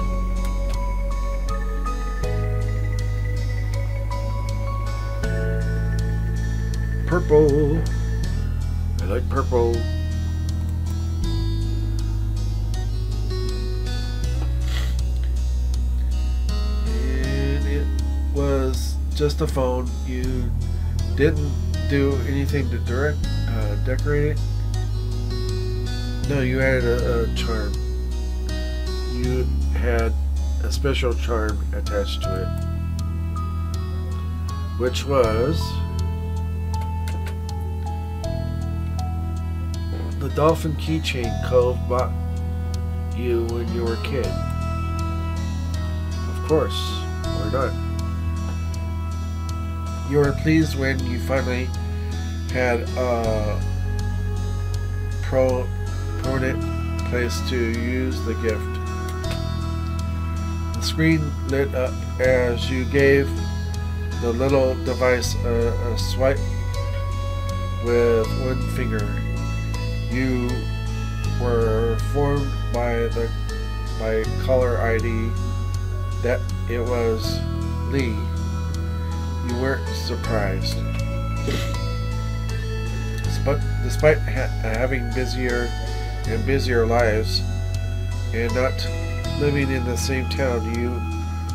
Purple. I like purple. Was just a phone. You didn't do anything to decorate it. No, you added a charm. You had a special charm attached to it, which was the dolphin keychain Cove bought you when you were a kid. Of course, why not? You were pleased when you finally had a permanent place to use the gift. The screen lit up as you gave the little device a swipe with one finger. You were informed by caller ID that it was Lee. You weren't surprised. Despite having busier and busier lives and not living in the same town, you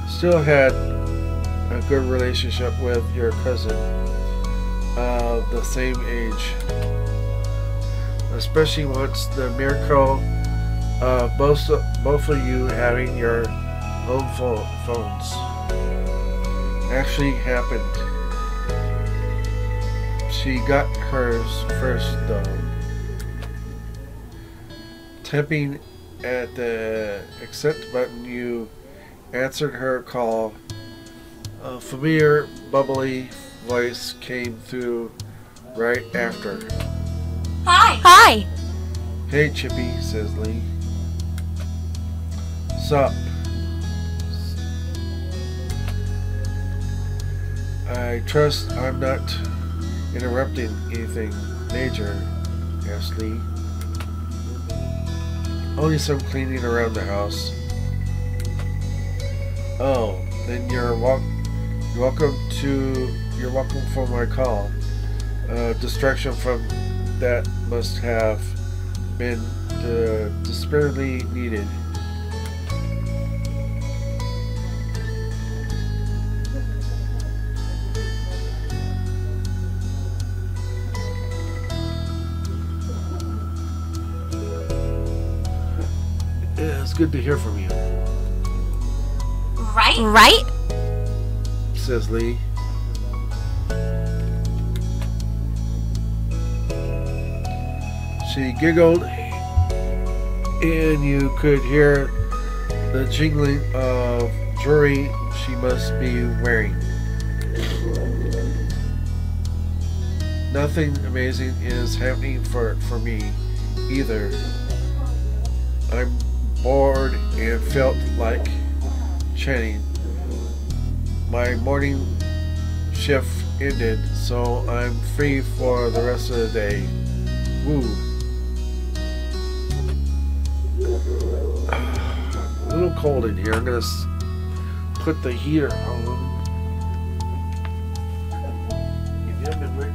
still had a good relationship with your cousin of the same age. Especially once the miracle of both of you having your own phones actually happened. She got hers first though. Tapping at the accept button, you answered her call. A familiar, bubbly voice came through right after. Hi. Hi. Hey, Chippy, says Lee. Sup? I trust I'm not interrupting anything major, asked Lee. Only some cleaning around the house. Oh, then you're welcome for my call. Distraction from that must have been desperately needed. Yeah, it's good to hear from you, Right? Right? says Lee. She giggled, and you could hear the jingling of jewelry she must be wearing. Nothing amazing is happening for me either. I'm bored and felt like chatting. My morning shift ended, so I'm free for the rest of the day. Woo. A little cold in here. I'm gonna put the heater on. Give you a minute.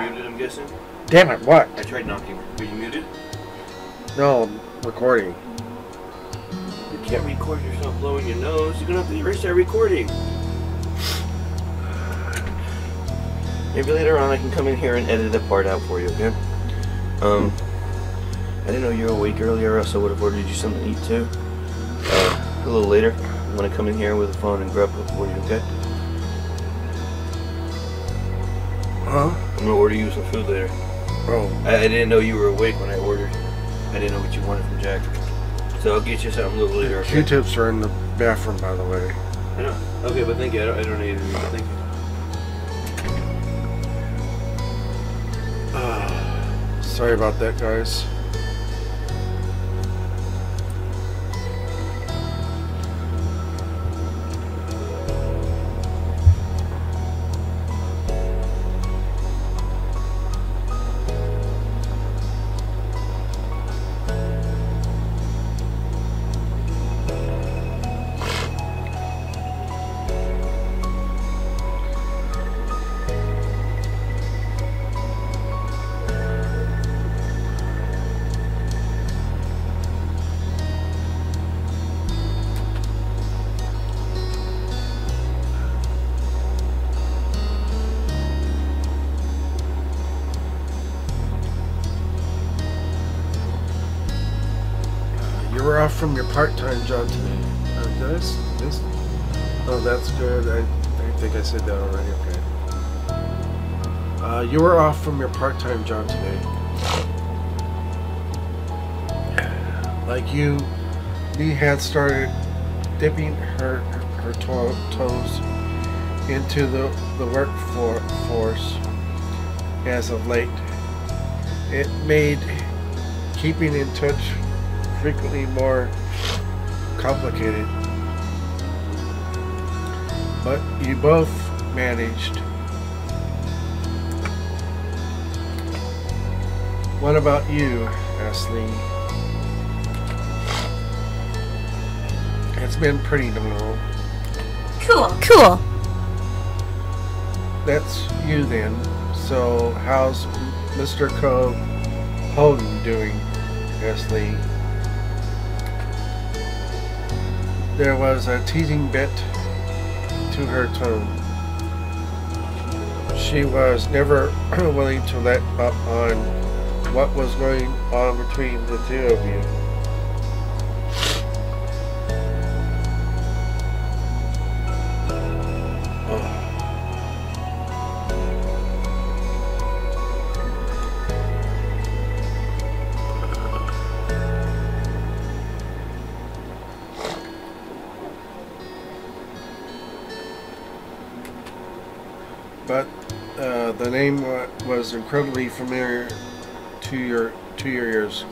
Muted, I'm guessing? Damn it, what? I tried knocking. Were you muted? No, I'm recording. You can't record yourself blowing your nose. You're gonna have to erase that recording. Maybe later on I can come in here and edit that part out for you, okay? I didn't know you were awake earlier, or else I would have ordered you something to eat too. A little later, I'm gonna come in here with a phone and grab it for you, okay? Huh? I'm gonna order you some food later. Oh. I didn't know you were awake when I ordered. I didn't know what you wanted from Jack. So I'll get you something a little later, okay? Q-tips are in the bathroom, by the way. I know. Okay, but thank you. I don't need anything, but thank you. Sorry about that, guys. You were off from your part-time job today. This? Oh, that's good. I think I said that already. Okay. You were off from your part-time job today. Like you, Lee had started dipping her toes into the workforce as of late. It made keeping in touch frequently more complicated. But you both managed. What about you, asked Lee? It's been pretty normal. Cool. That's you then. So how's Mr. Cove Holden doing? Asked Lee. There was a teasing bit to her tone. She was never willing to let up on what was going on between the two of you. But the name was incredibly familiar to your ears.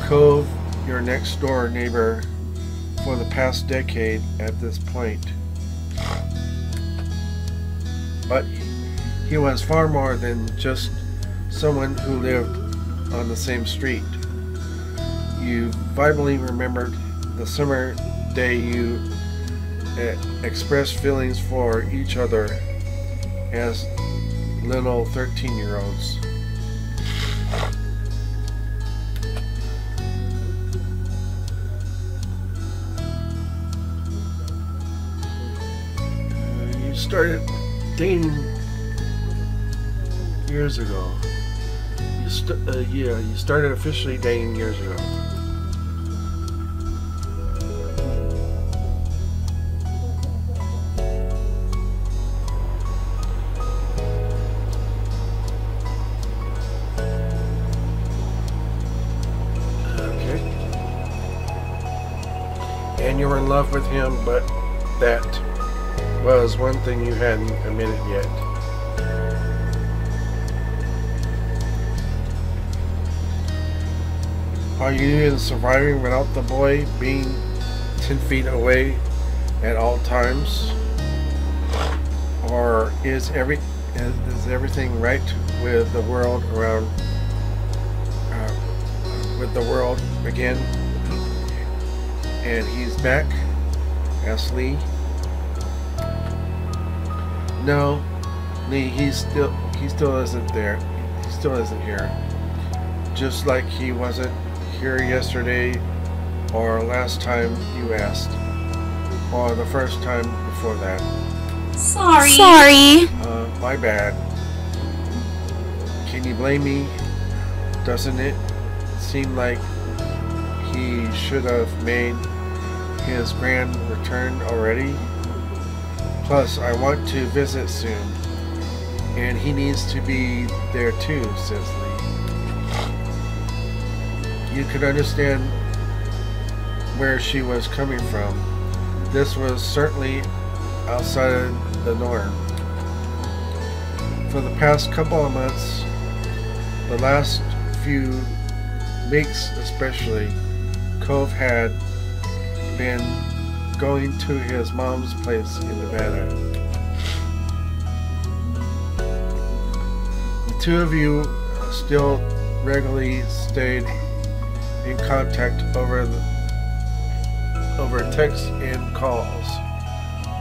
Cove, your next door neighbor for the past decade at this point. But he was far more than just someone who lived on the same street. You vividly remembered the summer day you expressed feelings for each other as little 13-year-olds. You started dating years ago. You started officially dating years ago. And you were in love with him, but that was one thing you hadn't admitted yet. Are you even surviving without the boy being 10 feet away at all times? Or is everything right with the world around, with the world again? And he's back? Asked Lee. No, Lee, he still isn't there. He still isn't here. Just like he wasn't here yesterday, or last time you asked, or the first time before that. Sorry. My bad. Can you blame me? Doesn't it seem like he should have made his grand return already? Plus, I want to visit soon, and he needs to be there too, says Lee. You could understand where she was coming from. This was certainly outside of the norm. For the past couple of months, the last few weeks especially, Cove had been going to his mom's place in Nevada. The two of you still regularly stayed in contact over texts and calls,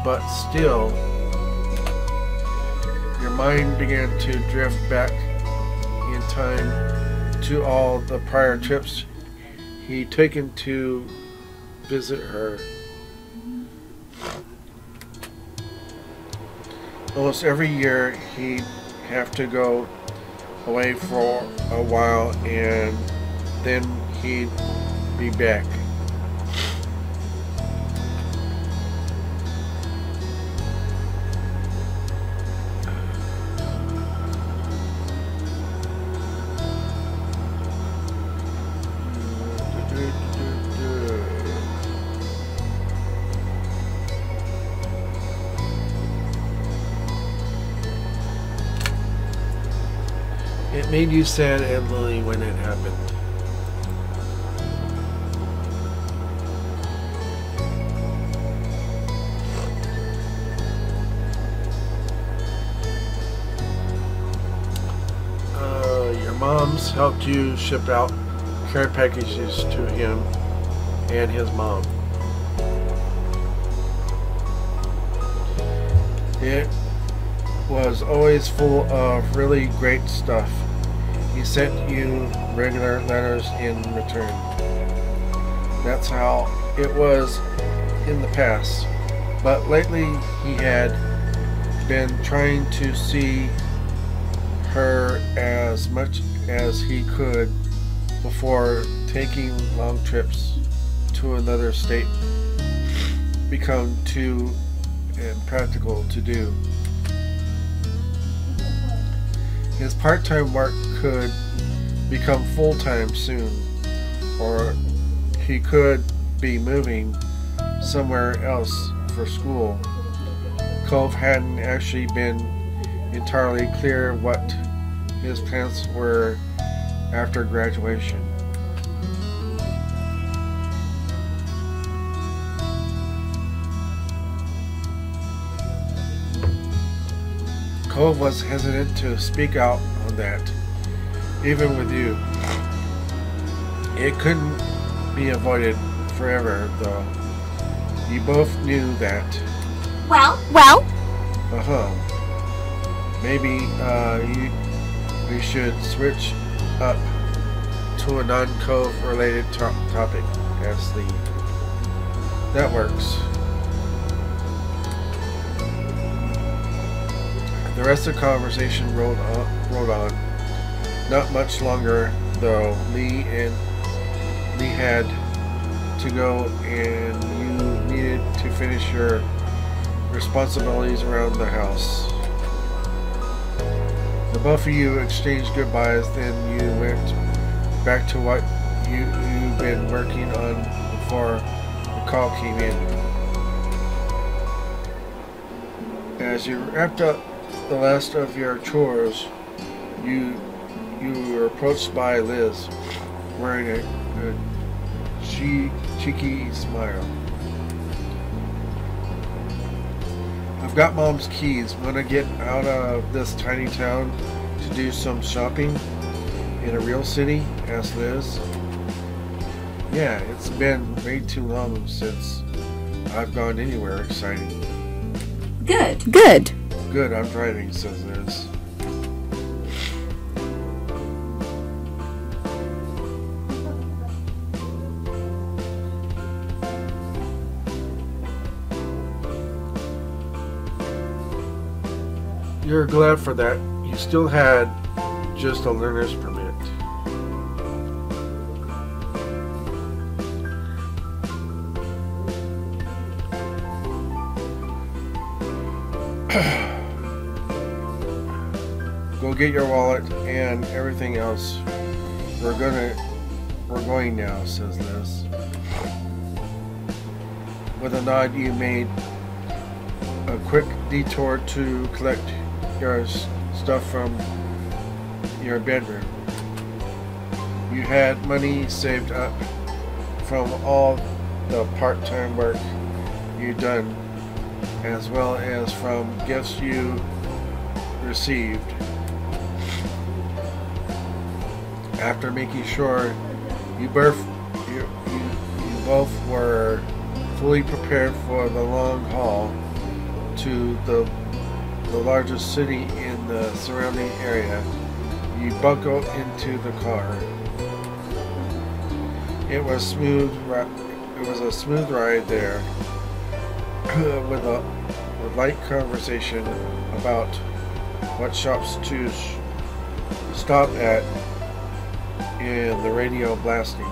but still your mind began to drift back in time to all the prior trips he'd taken to visit her. Almost every year he'd have to go away for a while and then he'd be back. It made you sad and lonely when it happened. Your mom's helped you ship out care packages to him and his mom. It was always full of really great stuff. He sent you regular letters in return. That's how it was in the past. But lately he had been trying to see her as much as he could before taking long trips to another state become too impractical to do. His part-time work could become full-time soon, or he could be moving somewhere else for school. Cove hadn't actually been entirely clear what his plans were after graduation. Cove was hesitant to speak out on that, even with you. It couldn't be avoided forever, though. You both knew that. Well? Maybe we should switch up to a non-Cove related topic, Ashley. That works. The rest of the conversation rolled on. Not much longer, though. Lee had to go, and you needed to finish your responsibilities around the house. The both of you exchanged goodbyes, then you went back to what you've been working on before the call came in. As you wrapped up the last of your chores, you were approached by Liz, wearing a cheeky smile. I've got Mom's keys. Want to get out of this tiny town to do some shopping in a real city? Asked Liz. Yeah, it's been way too long since I've gone anywhere exciting. Good. Good, I'm driving, says Liz. You're glad for that. You still had just a learner's permit. Go get your wallet and everything else. We're going now, says Liz. With a nod, you made a quick detour to collect your stuff from your bedroom. You had money saved up from all the part-time work you'd done, as well as from gifts you received. After making sure you both were fully prepared for the long haul to the largest city in the surrounding area, you buckled into the car. It was a smooth ride there, with a light conversation about what shops to stop at, and the radio blasting.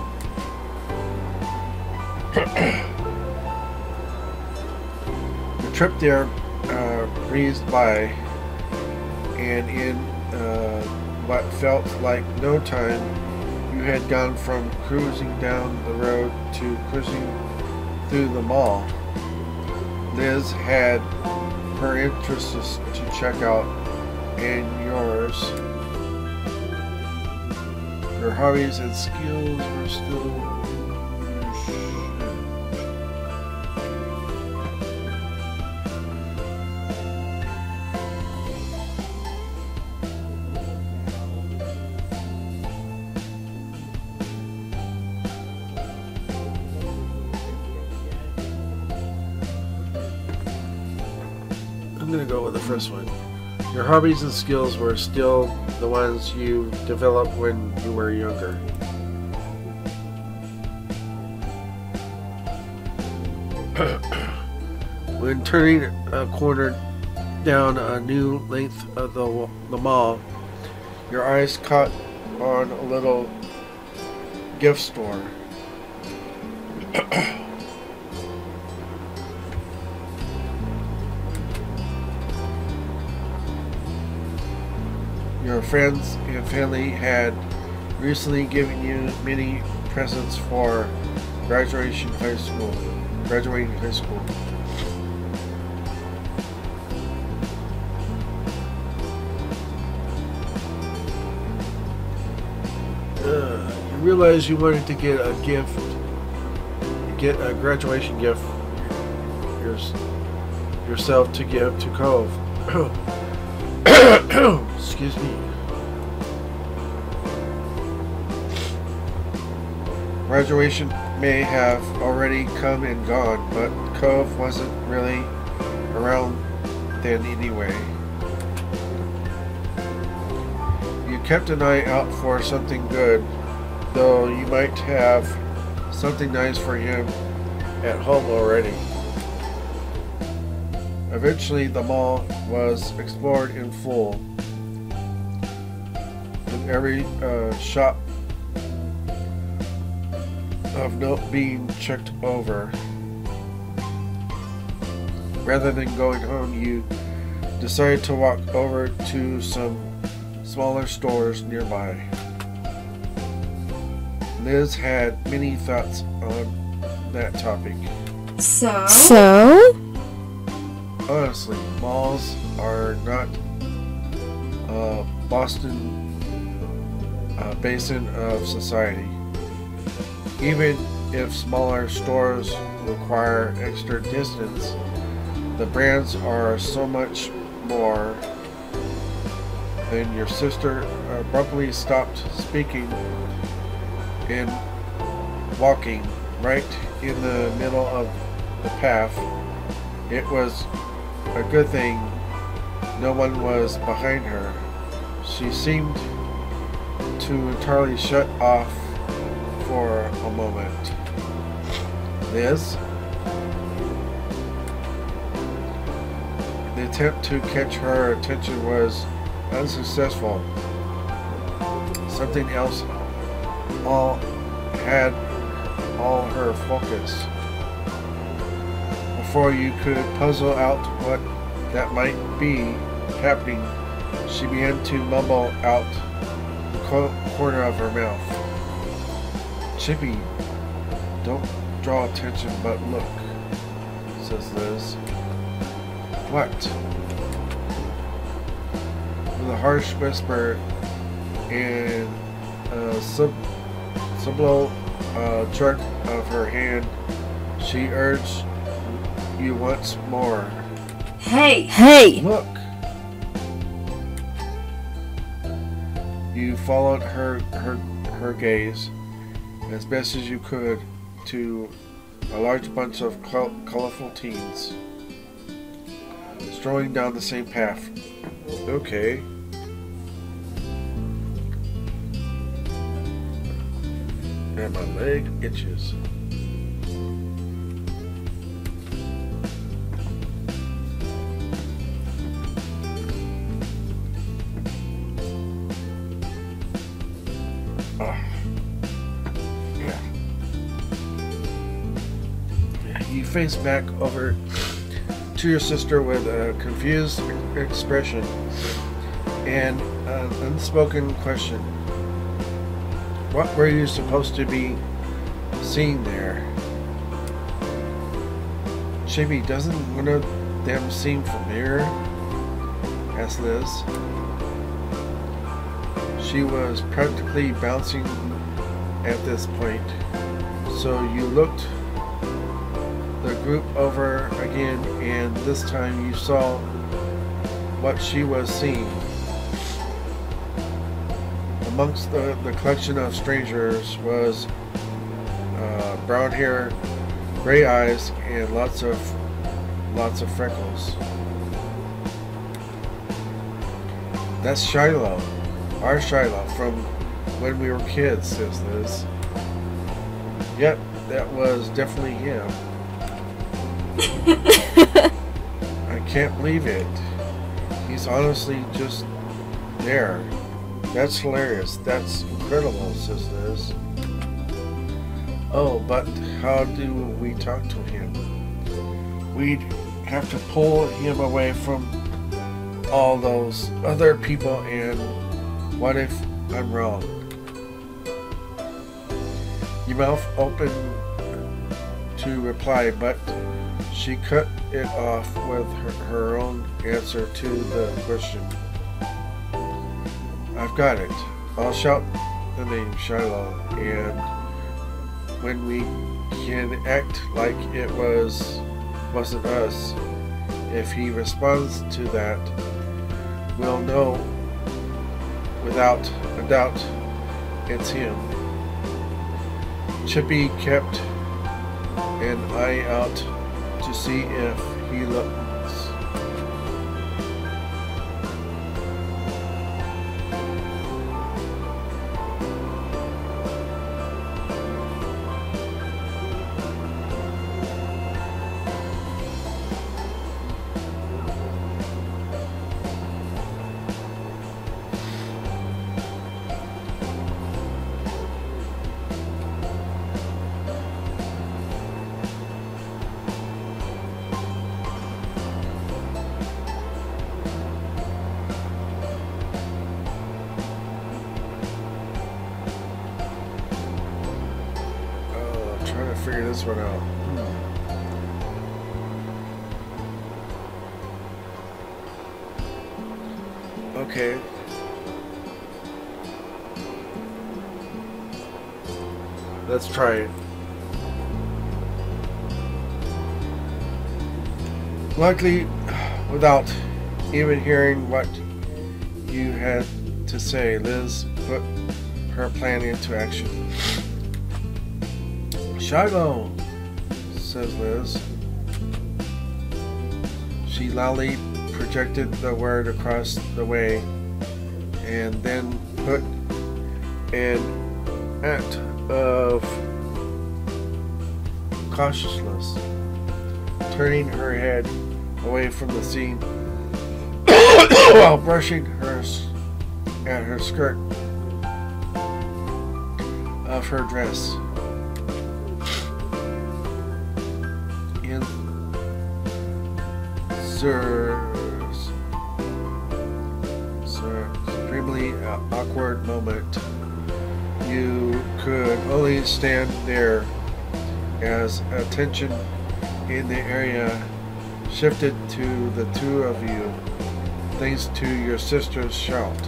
The trip there breezed by, and in what felt like no time, you had gone from cruising down the road to cruising through the mall. Liz had her interests to check out, and yours Your hobbies and skills were still... I'm gonna go with the first one. Your hobbies and skills were still the ones you developed when you were younger. When turning a corner down a new length of the mall, your eyes caught on a little gift store. Your friends and family had recently given you many presents for graduating high school. You realized you wanted to get a graduation gift yourself to give to Cove. Excuse me. Graduation may have already come and gone, but Cove wasn't really around then anyway. You kept an eye out for something good, though you might have something nice for him at home already. Eventually, the mall was explored in full, with every shop of note being checked over. Rather than going home, you decided to walk over to some smaller stores nearby. Liz had many thoughts on that topic. So? Honestly, malls are not Boston basin of society. Even if smaller stores require extra distance, the brands are so much more. Then your sister abruptly stopped speaking and walking right in the middle of the path. It was a good thing no one was behind her. She seemed to entirely shut off for a moment. Liz? The attempt to catch her attention was unsuccessful. Something else had all her focus. Before you could puzzle out what that might be happening, she began to mumble out the corner of her mouth. Chippy, don't draw attention, but look, says Liz. What? With a harsh whisper and a subtle jerk of her hand, she urged you once more. Hey! Look! You followed her gaze as best as you could to a large bunch of colorful teens strolling down the same path. Okay. And my leg itches. You face back over to your sister with a confused expression and an unspoken question. What were you supposed to be seeing there? Chippy, doesn't one of them seem familiar? Asked Liz. She was practically bouncing at this point. So you looked the group over again, and this time you saw what she was seeing. Amongst the collection of strangers was brown hair, gray eyes, and lots of freckles. That's Shiloh, our Shiloh from when we were kids, says Liz. Yep, that was definitely him. I can't believe it. He's honestly just there. That's hilarious. That's incredible, says Liz. Oh, but how do we talk to him? We'd have to pull him away from all those other people, and what if I'm wrong? Your mouth opened to reply, but she cut it off with her own answer to the question. I've got it. I'll shout the name Shiloh, and when we can act like it wasn't us, if he responds to that, we'll know without a doubt it's him. Chippy kept an eye out to see if he looks. Figure this one out. Okay. Let's try it. Luckily, without even hearing what you had to say, Liz put her plan into action. Shiloh, says Liz. She loudly projected the word across the way and then put an act of cautiousness, turning her head away from the scene while brushing at her skirt of her dress. Supremely awkward moment. You could only stand there as attention in the area shifted to the two of you, thanks to your sister's shout.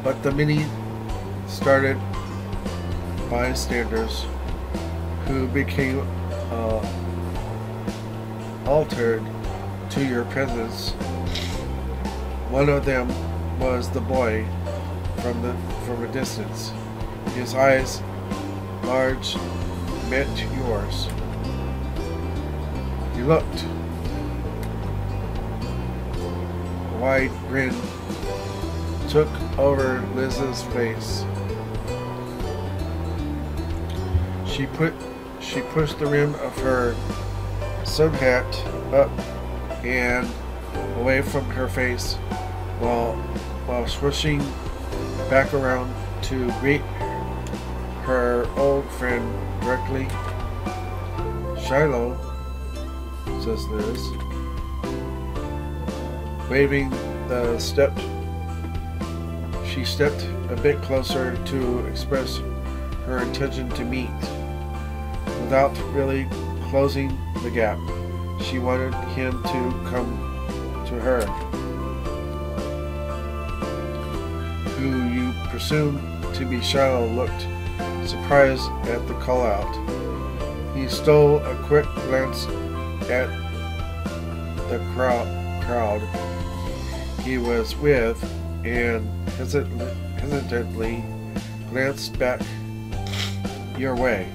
But the many started bystanders who became altered to your presence. One of them was the boy from a distance. His eyes, large, met yours. He looked. A wide grin took over Liz's face. She pushed the rim of her sun hat up and away from her face while swishing back around to greet her old friend directly. Shiloh, says Liz, waving the step. She stepped a bit closer to express her intention to meet. Without really closing the gap, she wanted him to come to her. who you presume to be Shiloh, looked surprised at the call-out. He stole a quick glance at the crowd he was with and hesitantly glanced back your way.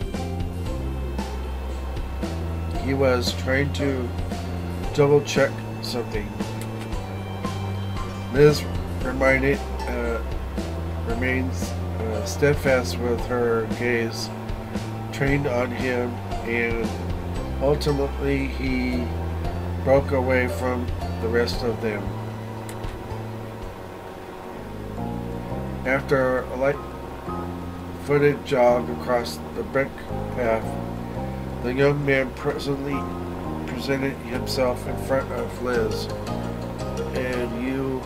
He was trying to double-check something. Liz remains steadfast with her gaze trained on him, and ultimately he broke away from the rest of them. After a light-footed jog across the brick path, the young man presently presented himself in front of Liz. And you...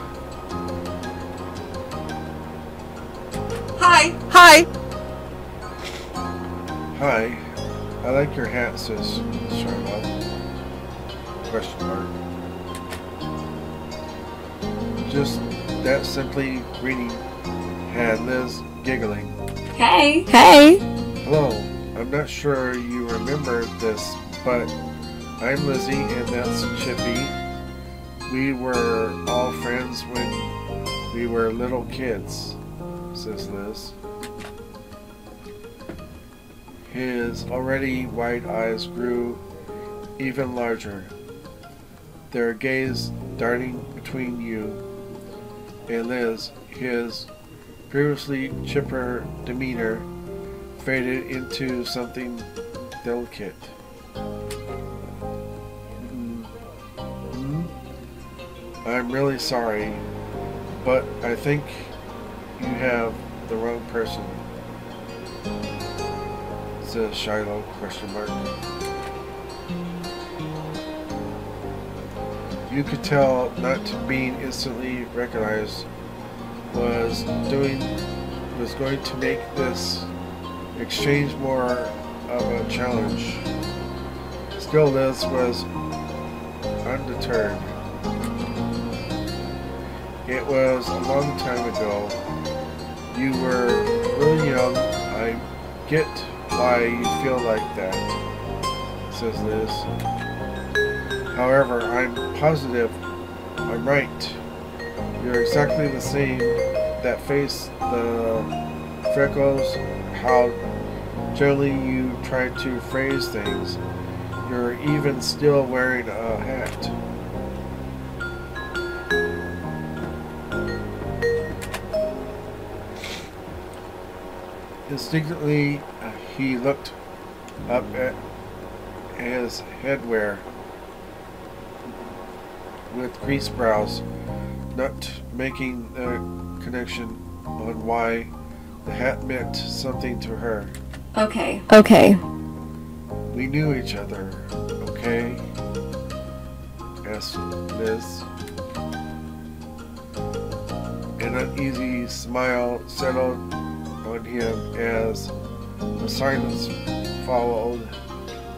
Hi. Hi. Hi. I like your hat, says Charlotte. Question mark. Just that simply greeting had Liz giggling. Hey. Hey. Hello. I'm not sure you remember this, but I'm Lizzie and that's Chippy. We were all friends when we were little kids, says Liz. His already wide eyes grew even larger, their gaze darting between you and Liz. His previously chipper demeanor faded into something delicate. I'm really sorry, but I think you have the wrong person, says Shiloh, question mark. You could tell not being instantly recognized was going to make this exchange more of a challenge. Still, Liz was undeterred. It was a long time ago. You were really young. I get why you feel like that, says Liz. However, I'm positive I'm right. You're exactly the same. That face, the freckles, how gently you try to phrase things. You're even still wearing a hat. Instinctively, he looked up at his headwear with creased brows, not making the connection on why the hat meant something to her. Okay. Okay. We knew each other, okay? Asked Liz. An uneasy smile settled on him as a silence followed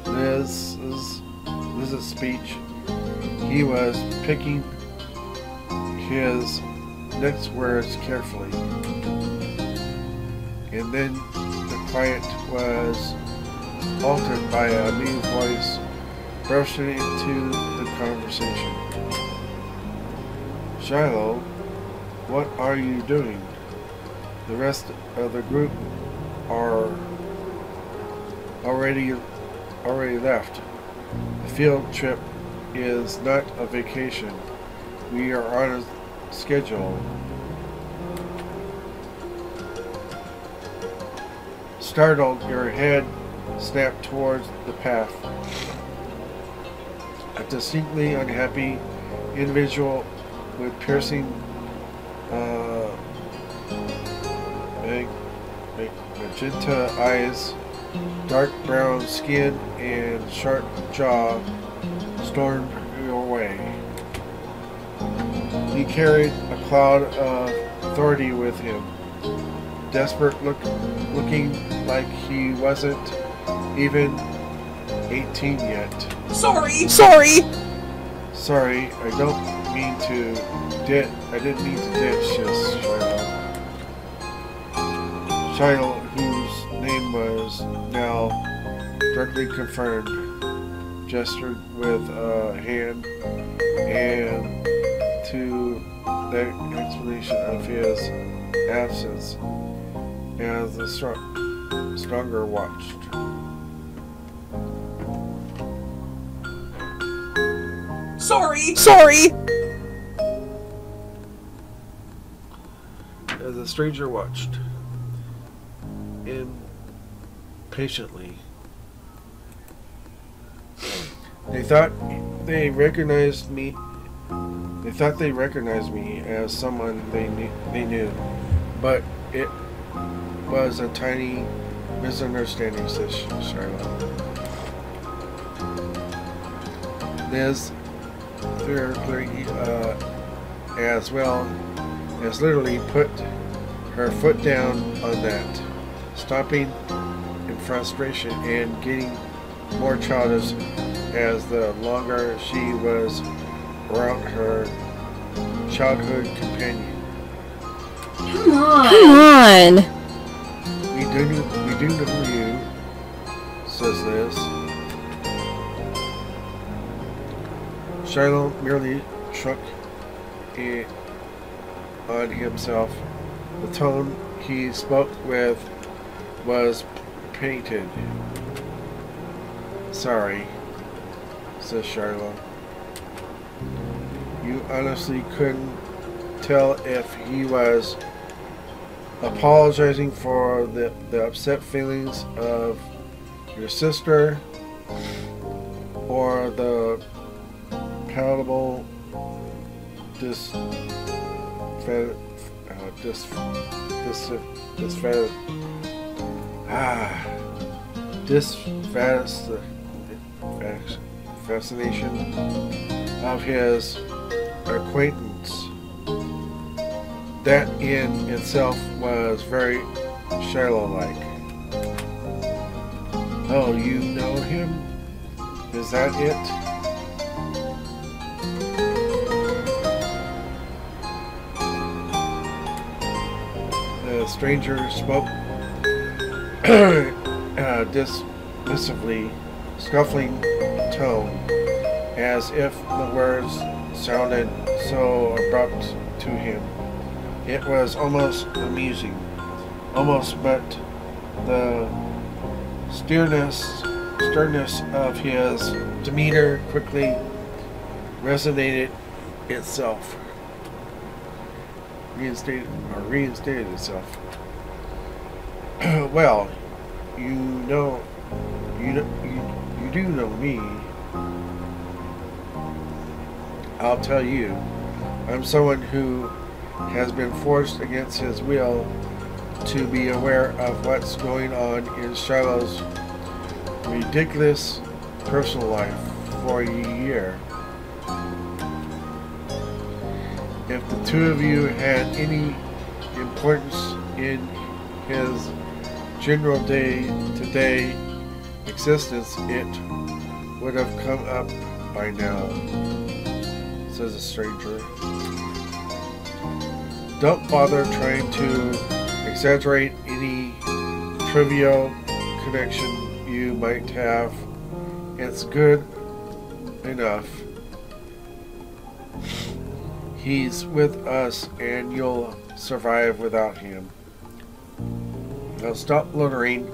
Liz's speech. He was picking his next words carefully, and then the quiet was altered by a new voice bursting into the conversation. Shiloh, what are you doing? The rest of the group are already left. The field trip is not a vacation. We are on a schedule. Startled, your head snapped towards the path. A distinctly unhappy individual with piercing magenta eyes, dark brown skin, and sharp jaw stormed your way. He carried a cloud of authority with him, desperate looking like he wasn't even 18 yet. Sorry. Sorry, I didn't mean to ditch this, Shiloh. Shiloh, whose name was now directly confirmed, gestured with a hand and to the explanation of his absence as the stronger watched. Sorry. As the stranger watched impatiently, they thought they recognized me. They thought they recognized me as someone they knew, but it was a tiny misunderstanding, says Charlotte. Liz, clearly, as well as literally put her foot down on that, stopping in frustration and getting more childish as the longer she was around her childhood companion. Come on. We do know you, says Liz. Shiloh merely shrugged it on himself. The tone he spoke with was painted. Sorry, says Shiloh. You honestly couldn't tell if he was apologizing for the upset feelings of your sister or the palatable fascination of his acquaintance. That in itself was very Shiloh-like. Oh, you know him? Is that it? The stranger spoke dismissively, scuffling tone, as if the words sounded so abrupt to him. It was almost amusing, but the sternness of his demeanor quickly reinstated itself. Well, you do know me. I'll tell you, I'm someone who has been forced against his will to be aware of what's going on in Shiloh's ridiculous personal life for a year. If the two of you had any importance in his general day-to-day existence, it would have come up by now, says the stranger. Don't bother trying to exaggerate any trivial connection you might have. It's good enough. He's with us and you'll survive without him. Now stop loitering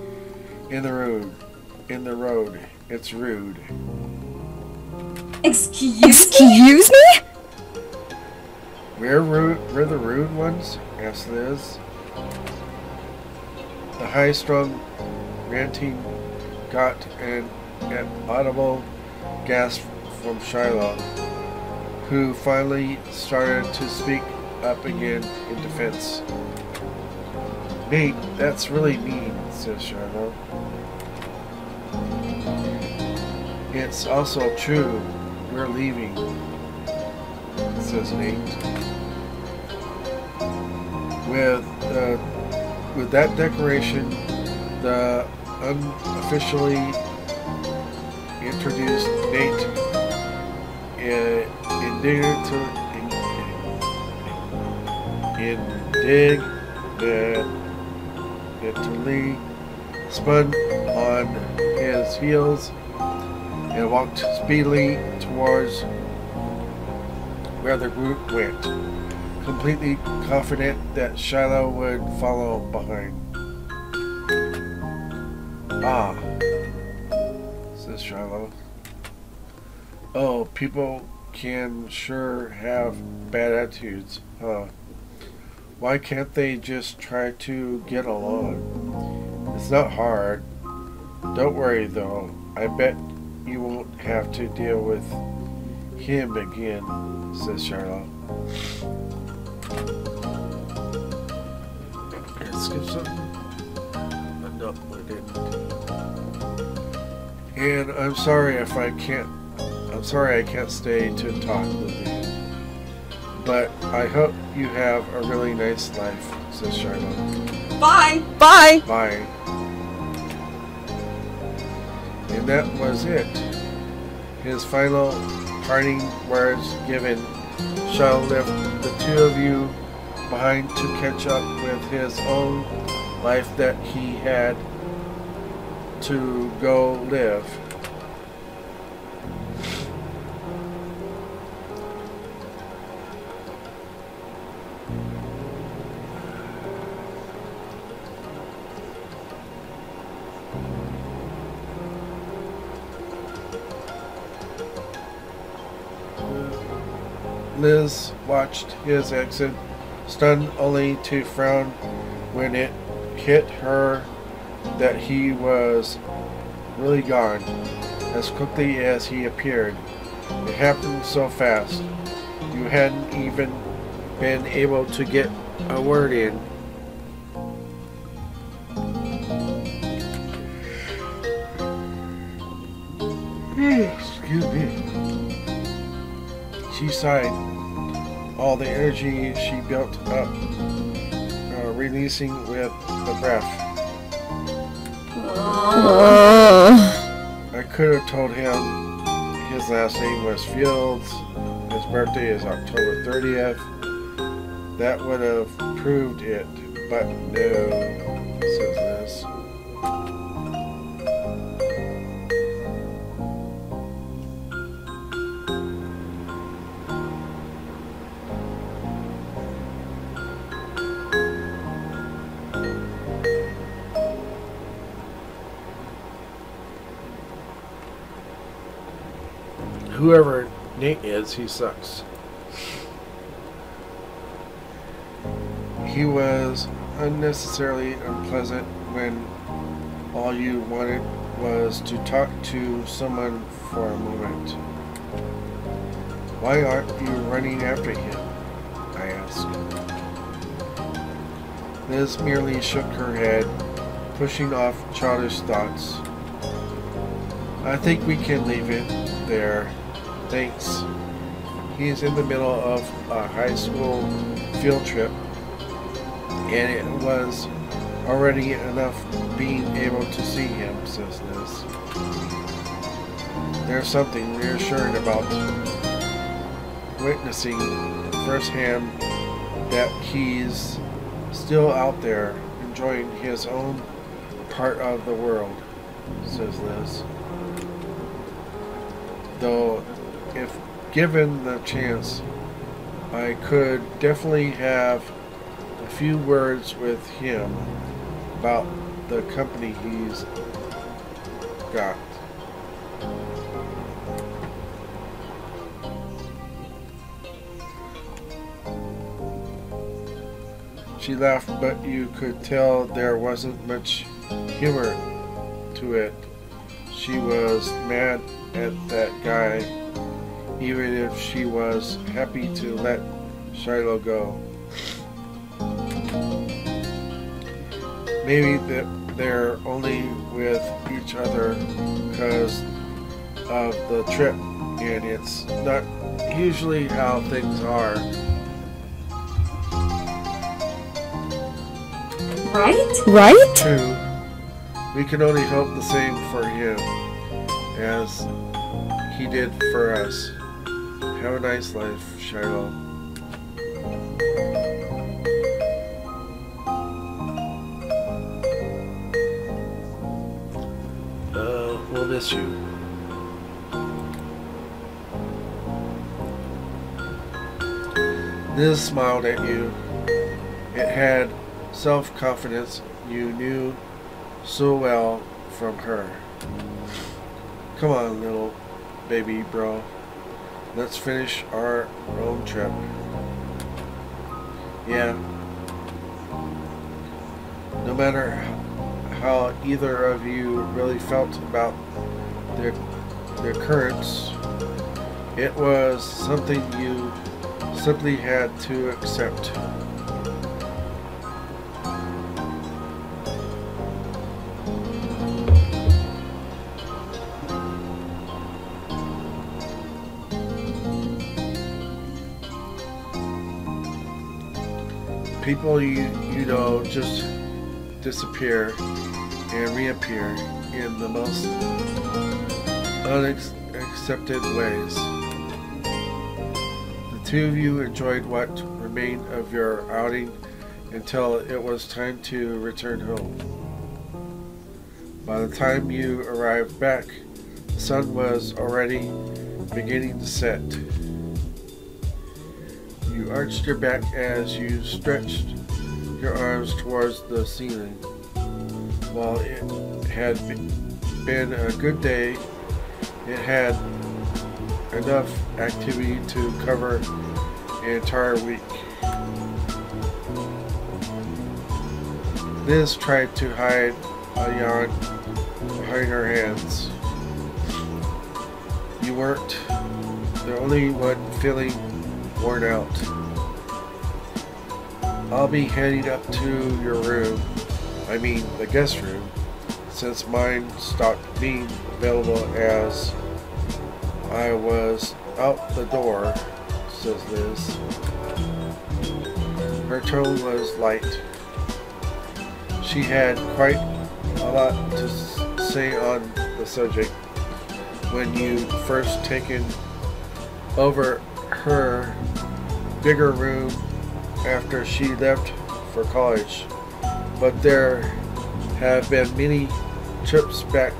in the road. It's rude. Excuse me? We're the rude ones? Asked Liz. The high-strung ranting got an audible gasp from Shiloh, who finally started to speak up again in defense. Nate, that's really mean, says Shiloh. It's also true. We're leaving, says Nate. With that declaration, the unofficially introduced Nate it to Lee, spun on his heels, and walked speedily towards where the group went, completely confident that Shiloh would follow behind. "Ah," says Shiloh. "Oh, people can sure have bad attitudes, huh? Why can't they just try to get along? It's not hard. Don't worry though, I bet you won't have to deal with him again," says Shiloh. Did I skip something? No, I didn't. "And I'm sorry I can't stay to talk with you. But I hope you have a really nice life," says Shiloh. Bye. Bye. "Bye." And that was it. His final parting words given, Shiloh left the two of you behind to catch up with his own life that he had to go live. Liz watched his exit, stunned only to frown when it hit her that he was really gone, as quickly as he appeared. It happened so fast, you hadn't even been able to get a word in. Excuse me. She sighed, all the energy she built up, releasing with the breath. I could have told him his last name was Fields, his birthday is October 30th. That would have proved it, but no, says Liz. Whoever Nate is, he sucks. He was unnecessarily unpleasant when all you wanted was to talk to someone for a moment. "Why aren't you running after him?" I asked. Liz merely shook her head, pushing off childish thoughts. "I think we can leave it there. Thanks." He's in the middle of a high school field trip, and it was already enough being able to see him, says Liz. There's something reassuring about witnessing firsthand that he's still out there enjoying his own part of the world, says Liz. Though, if given the chance, I could definitely have a few words with him about the company he's got. She laughed, but you could tell there wasn't much humor to it. She was mad at that guy, even if she was happy to let Shiloh go. Maybe they're only with each other because of the trip, and it's not usually how things are. Right? True. We can only hope the same for him as he did for us. Have a nice life, Shiloh. miss you. Liz smiled at you. It had self-confidence you knew so well from her. Come on, little baby bro. Let's finish our road trip. Yeah. No matter how either of you really felt about their currents, it was something you simply had to accept. People you know just disappear and reappear in the most unaccepted ways. The two of you enjoyed what remained of your outing until it was time to return home. By the time you arrived back, the sun was already beginning to set. You arched your back as you stretched your arms towards the ceiling. While it had been a good day, it had enough activity to cover an entire week. Liz tried to hide a yawn behind her hands. You weren't the only one feeling worn out. I'll be heading up to your room, I mean the guest room, since mine stopped being available as I was out the door, says Liz. Her tone was light. She had quite a lot to say on the subject when you first taken over her bigger room after she left for college, but there have been many trips back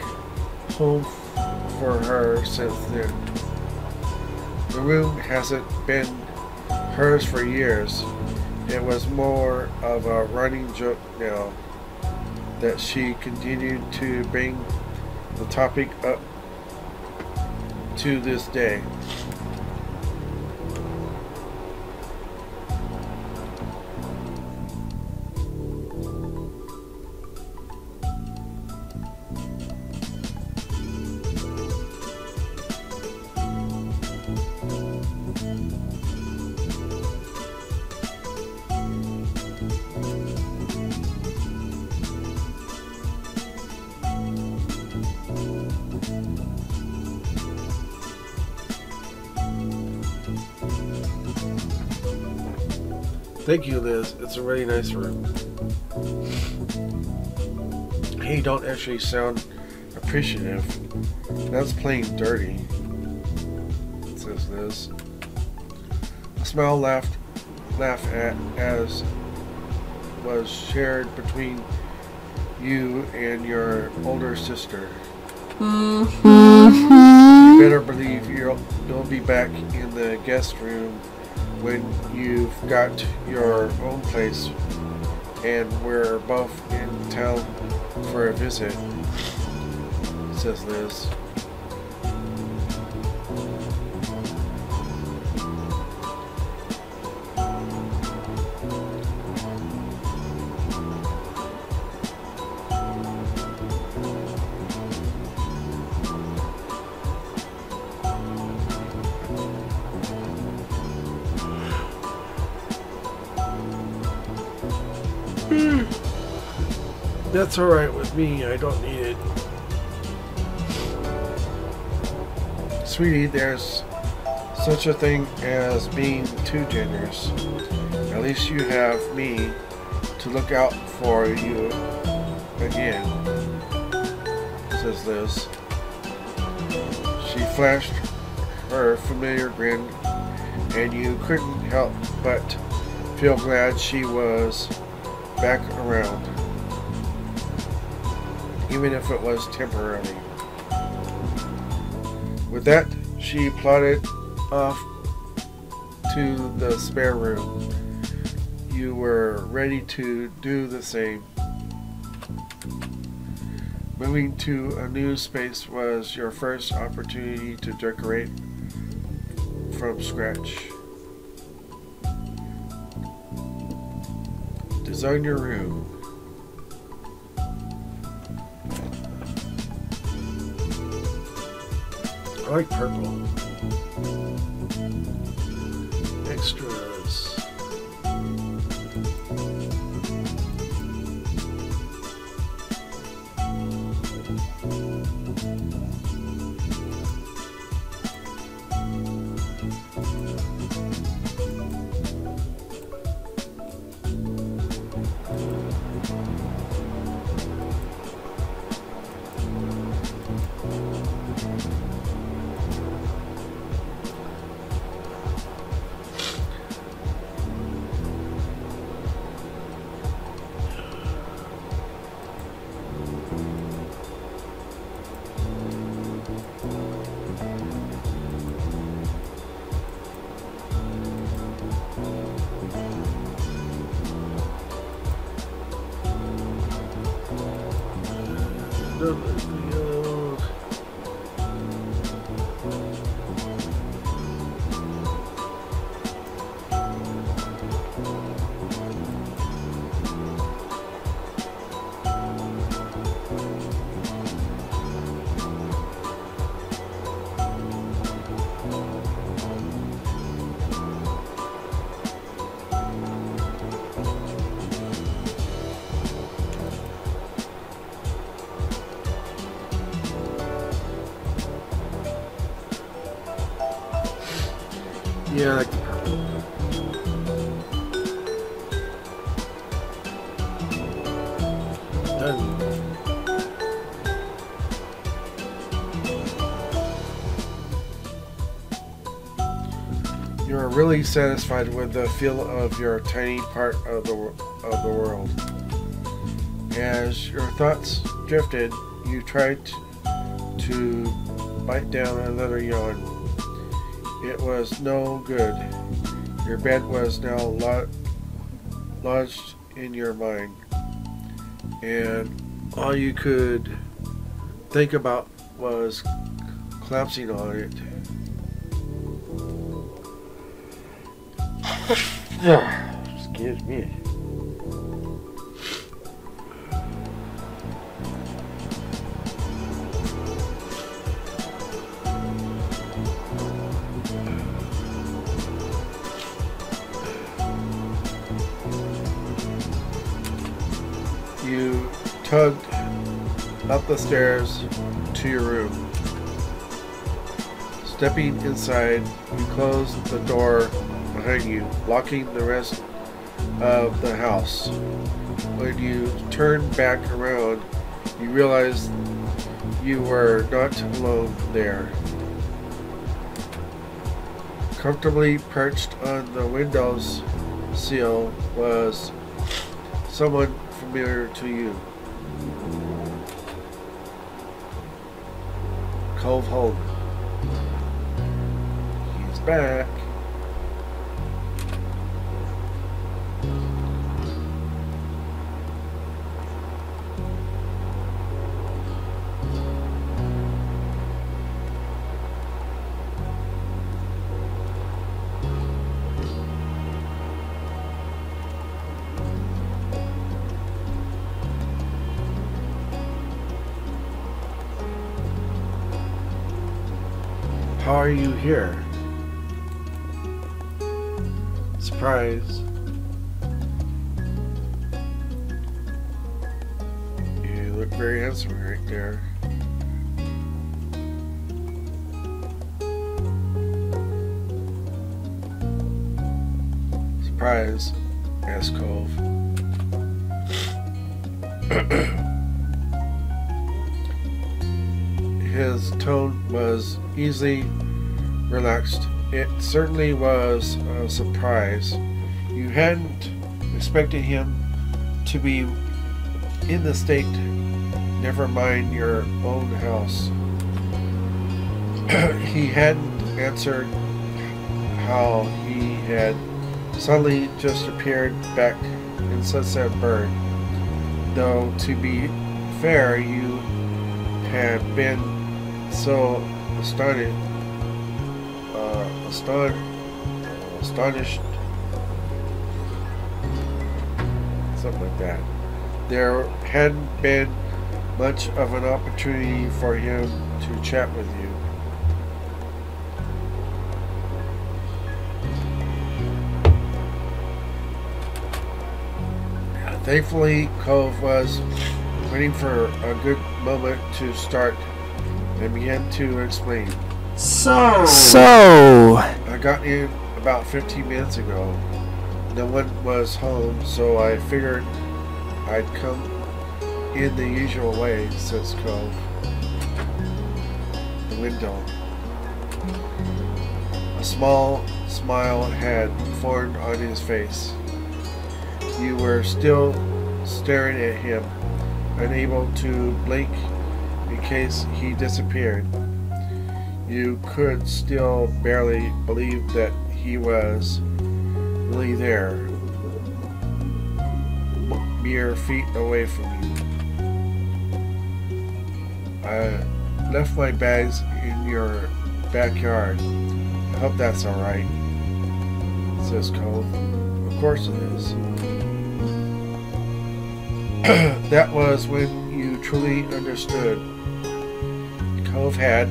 home for her since then. The room hasn't been hers for years. It was more of a running joke now that she continued to bring the topic up to this day. Thank you, Liz. It's a really nice room. Hey, don't actually sound appreciative. That's plain dirty, says Liz. A smile laugh at as was shared between you and your older sister. You better believe you'll be back in the guest room when you've got your own place and we're both in town for a visit, says Liz. That's alright with me, I don't need it. Sweetie, there's such a thing as being too generous. At least you have me to look out for you again, says Liz. She flashed her familiar grin, and you couldn't help but feel glad she was back around, even if it was temporarily. With that, she plodded off to the spare room. You were ready to do the same. Moving to a new space was your first opportunity to decorate from scratch. Design your room. I like purple. Extras. Yeah, I like the purple. Done. You are really satisfied with the feel of your tiny part of the world. As your thoughts drifted, you tried to bite down another yawn. It was no good. Your bed was now lodged in your mind, and all you could think about was collapsing on it. Excuse me. You tugged up the stairs to your room. Stepping inside, you closed the door behind you, locking the rest of the house. When you turned back around, you realized you were not alone there. Comfortably perched on the window's sill was someone familiar to you. Cove Holden. He's back. How are you here? Surprise. You look very handsome right there. Surprise, asked Cove. His tone was easily relaxed. It certainly was a surprise. You hadn't expected him to be in the state, never mind your own house. He hadn't answered how he had suddenly just appeared back in Sunset Bird. Though, to be fair, you had been so astonished, something like that. There hadn't been much of an opportunity for him to chat with you. Thankfully, Cove was waiting for a good moment to start and began to explain. So I got in about 15 minutes ago. No one was home, so I figured I'd come in the usual way, says Cove. The window. A small smile had formed on his face. You were still staring at him, unable to blink in case he disappeared. You could still barely believe that he was really there, mere feet away from you. I left my bags in your backyard. I hope that's alright, says Cove. Of course it is. That was when you truly understood. Cove had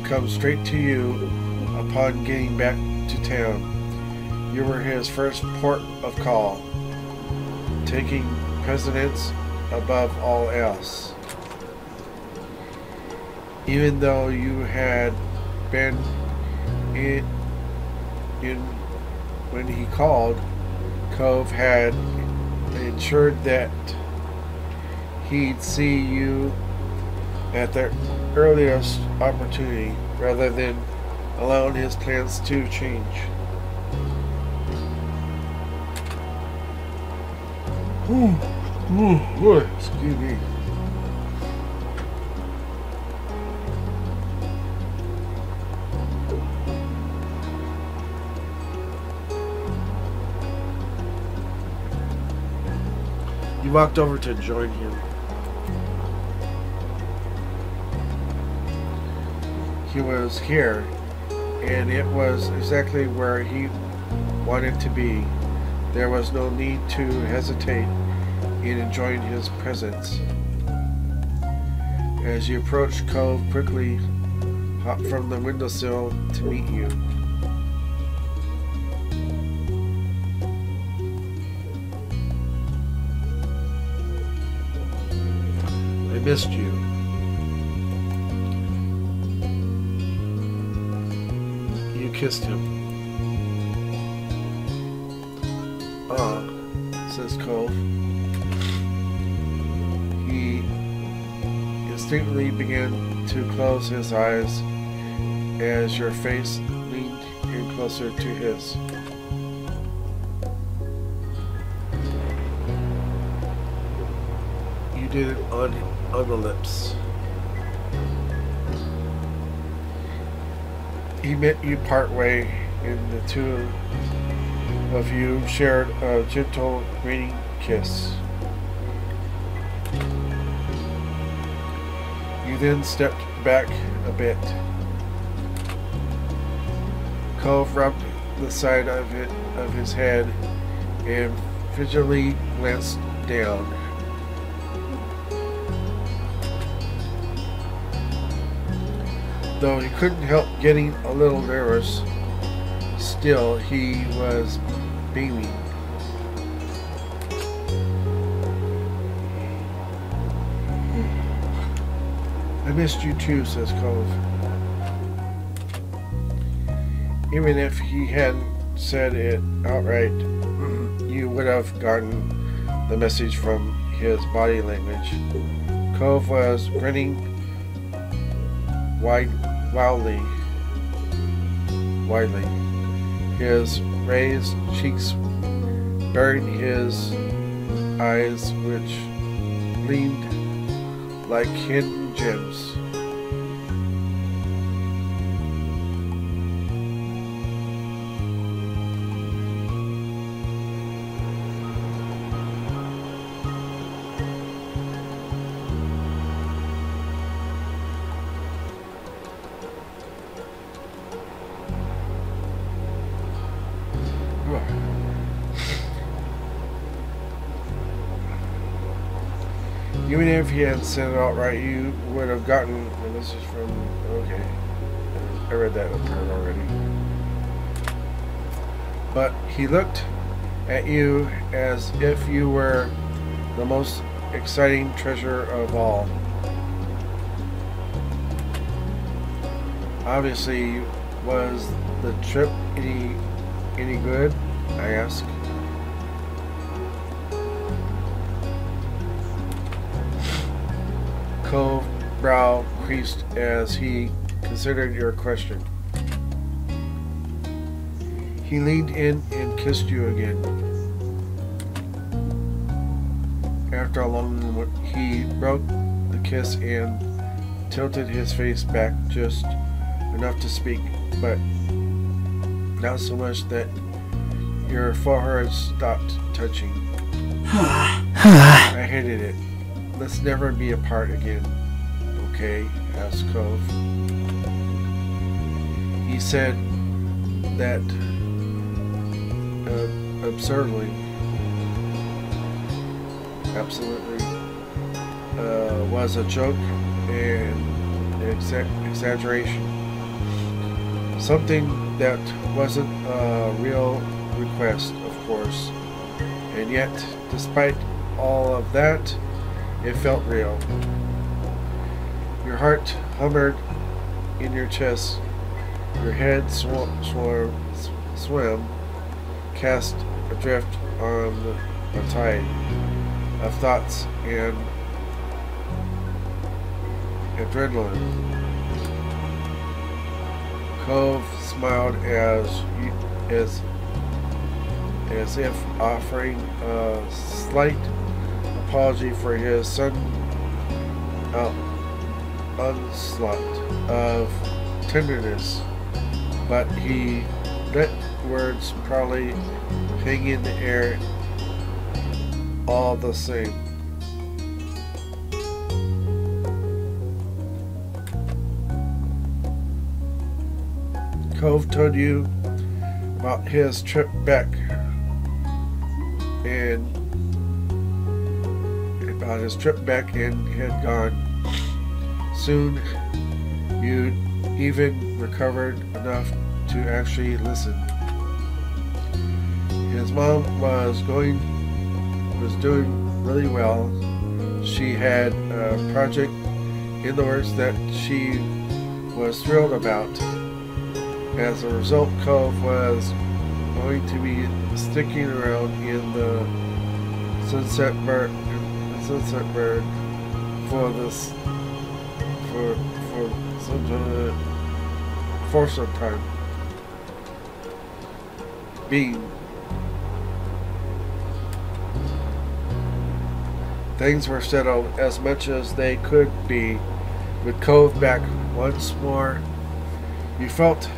come straight to you upon getting back to town. You were his first port of call, taking precedence above all else. Even though you had been in when he called, Cove had ensured that he'd see you at the earliest opportunity rather than allowing his plans to change. Excuse me. You walked over to join him. He was here, and it was exactly where he wanted to be. There was no need to hesitate in enjoying his presence. As you approached, Cove quickly hopped from the windowsill to meet you. I missed you. You kissed him. Says Cove. He instinctively began to close his eyes as your face leaned in closer to his. You did it on the lips. He met you partway, and the two of you shared a gentle greeting kiss. You then stepped back a bit. Cove rubbed the side of his head and fidgetily glanced down. Though he couldn't help getting a little nervous, still he was beaming. I missed you too, says Cove. Even if he hadn't said it outright, you would have gotten the message from his body language. Cove was grinning widely. His raised cheeks buried his eyes, which gleamed like hidden gems. Even if he had said it outright, you would have gotten. And this is from. Okay. I read that part already. But he looked at you as if you were the most exciting treasure of all. Obviously, was the trip any good? I asked. Cove's brow creased as he considered your question. He leaned in and kissed you again. After a long moment, he broke the kiss and tilted his face back just enough to speak, but not so much that your forehead stopped touching. I hated it. Let's never be apart again, okay? Asked Cove. He said that absurdly, absolutely, was a joke and exaggeration. Something that wasn't a real request, of course. And yet, despite all of that, it felt real. Your heart hummed in your chest. Your head swam, cast adrift on a tide of thoughts and adrenaline. Cove smiled as if offering a slight apology for his sudden onslaught of tenderness, but he let words probably hang in the air all the same. Cove told you about his trip back and had gone. Soon you'd even recovered enough to actually listen. His mom was doing really well. She had a project in the works that she was thrilled about. As a result, Cove was going to be sticking around in the Sunset Bird for some time being. Things were settled as much as they could be. With Cove back once more, you felt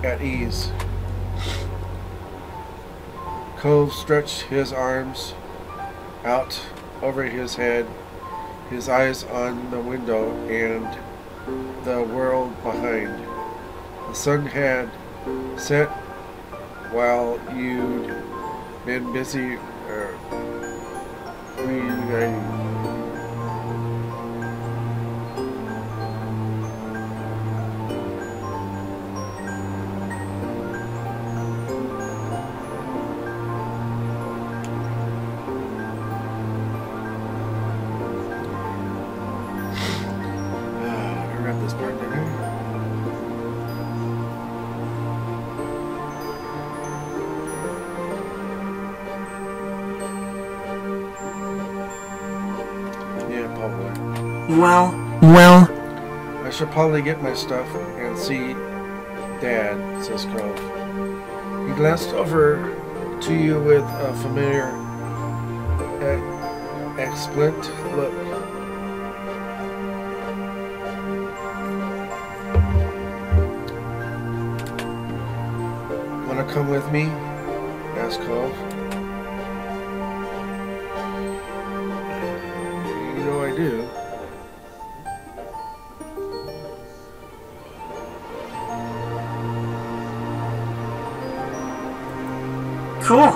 at ease. Cove stretched his arms out over his head, his eyes on the window and the world behind. The sun had set while you'd been busy reuniting. Well, I should probably get my stuff and see Dad, says Cove. He glanced over to you with a familiar, explant look. Wanna come with me? Asked Cove. You know I do. Cool.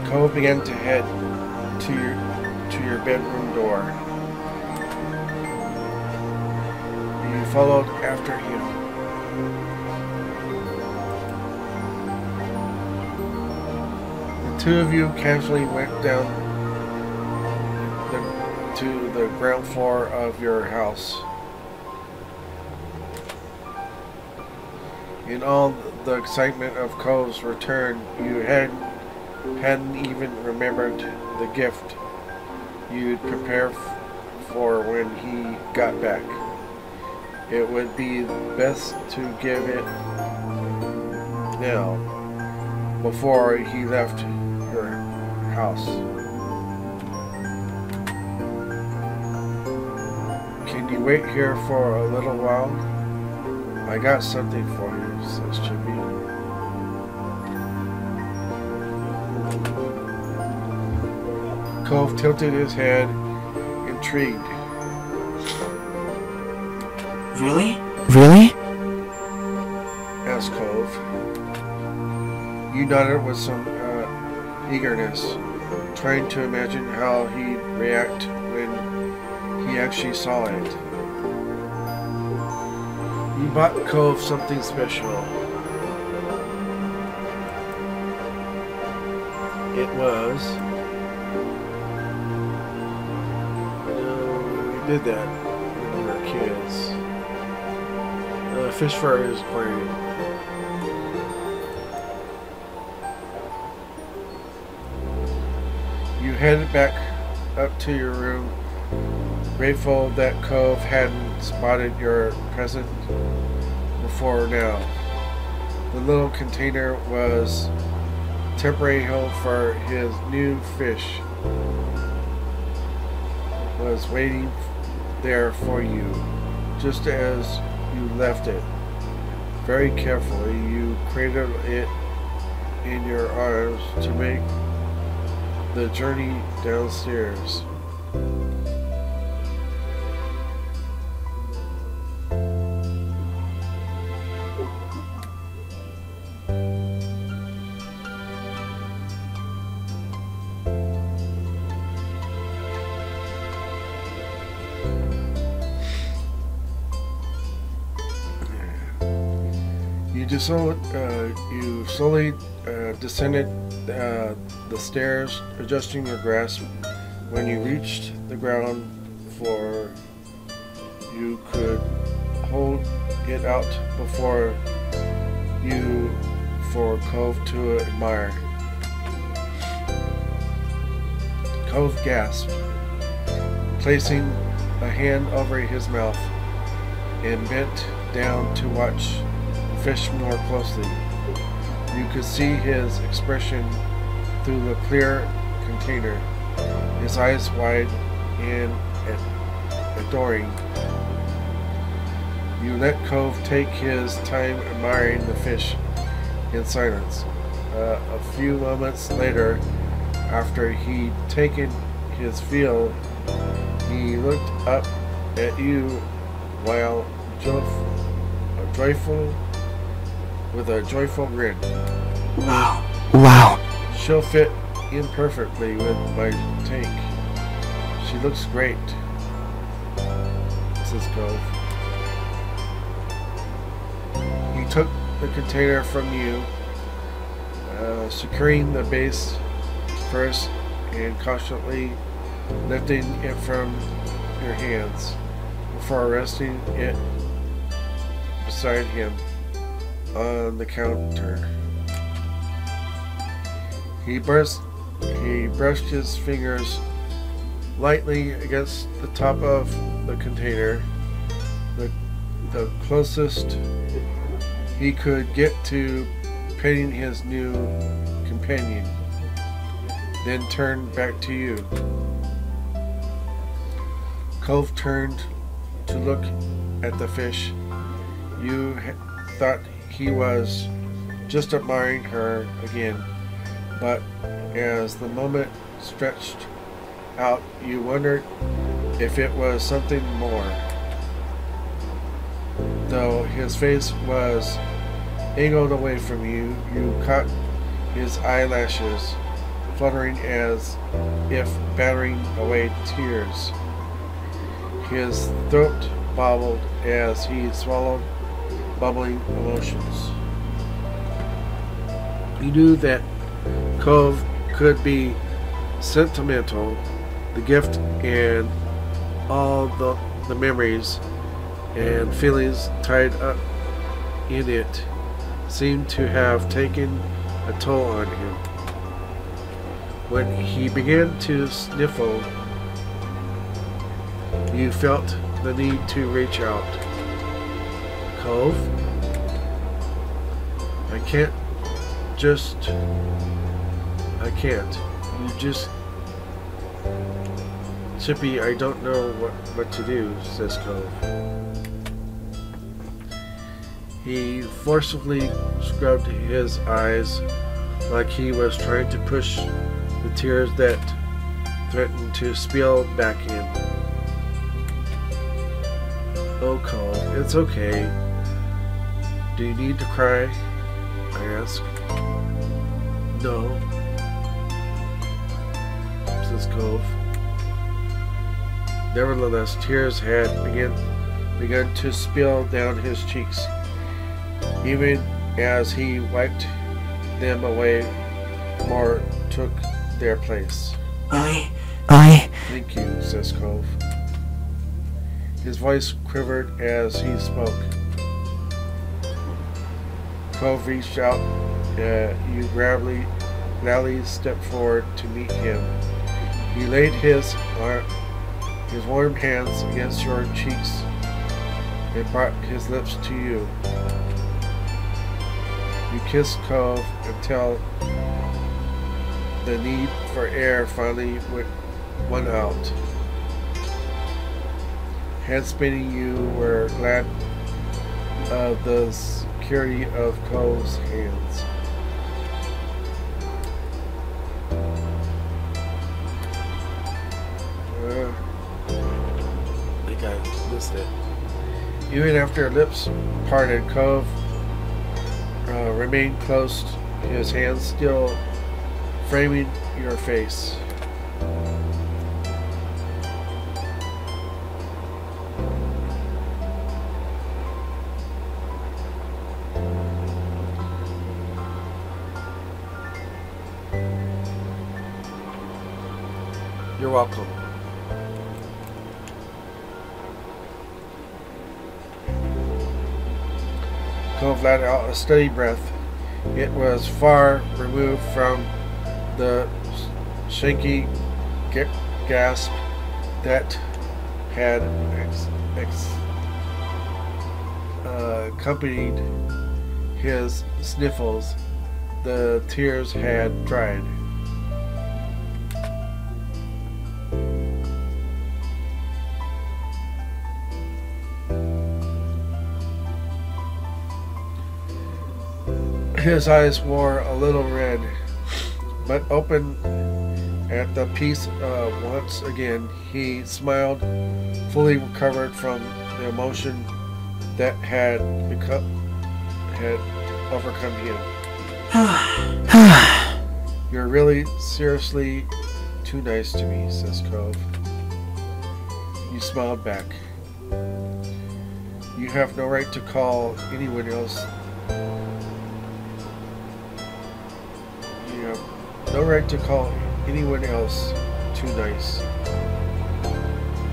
Cove began to head to your bedroom door. You followed after him. The two of you casually went down to the ground floor of your house. In all the excitement of Cove's return, you hadn't even remembered the gift you'd prepare for when he got back. It would be best to give it now, before he left your house. Can you wait here for a little while? I got something for you, says Chippy. Cove tilted his head, intrigued. Really? Asked Cove. You nodded with some eagerness, trying to imagine how he'd react when he actually saw it. You bought Cove something special. It was... we did that when we were kids. Fish fry is great. You headed back up to your room, grateful that Cove hadn't spotted your present before now. The little container was temporary home for his new fish. Was waiting there for you, just as you left it. Very carefully, you cradled it in your arms to make the journey downstairs. You slowly descended the stairs, adjusting your grasp. When you reached the ground floor, you could hold it out before you for Cove to admire. Cove gasped, placing a hand over his mouth, and bent down to watch fish more closely. You could see his expression through the clear container, his eyes wide and adoring. You let Cove take his time admiring the fish in silence. A few moments later, after he'd taken his fill, he looked up at you while with a joyful grin. Wow. She'll fit in perfectly with my tank. She looks great, says Cove. He took the container from you, securing the base first and cautiously lifting it from your hands before resting it beside him on the counter. He brushed his fingers lightly against the top of the container, the closest he could get to petting his new companion, then turned back to you. Cove turned to look at the fish. You thought he was just admiring her again, but as the moment stretched out, you wondered if it was something more. Though his face was angled away from you, you caught his eyelashes fluttering as if battering away tears. His throat bobbled as he swallowed bubbling emotions. You knew that Cove could be sentimental, the gift and all the memories and feelings tied up in it seemed to have taken a toll on him. When he began to sniffle, you felt the need to reach out. Cove? I can't. You just... Chippy, I don't know what to do, says Cove. He forcibly scrubbed his eyes like he was trying to push the tears that threatened to spill back in. Oh, Cove, it's okay. Do you need to cry? I asked. No, says Cove. Nevertheless, tears had begun to spill down his cheeks. Even as he wiped them away, more took their place. I... Thank you, says Cove. His voice quivered as he spoke. Cove reached out. You gladly stepped forward to meet him. He laid his warm hands against your cheeks and brought his lips to you. You kissed Cove until the need for air finally went out. Head spinning, you were glad of the security of Cove's hands. I think I missed it. Even after lips parted, Cove remained close, his hands still framing your face. You're welcome. Cove let out a steady breath. It was far removed from the shaky gasp that had accompanied his sniffles. The tears had dried. His eyes wore a little red, but opened at the peace once again. He smiled, fully recovered from the emotion that had overcome him. You're really, seriously too nice to me, says Cove. You smiled back. You have no right to call anyone else. No right to call anyone else too nice,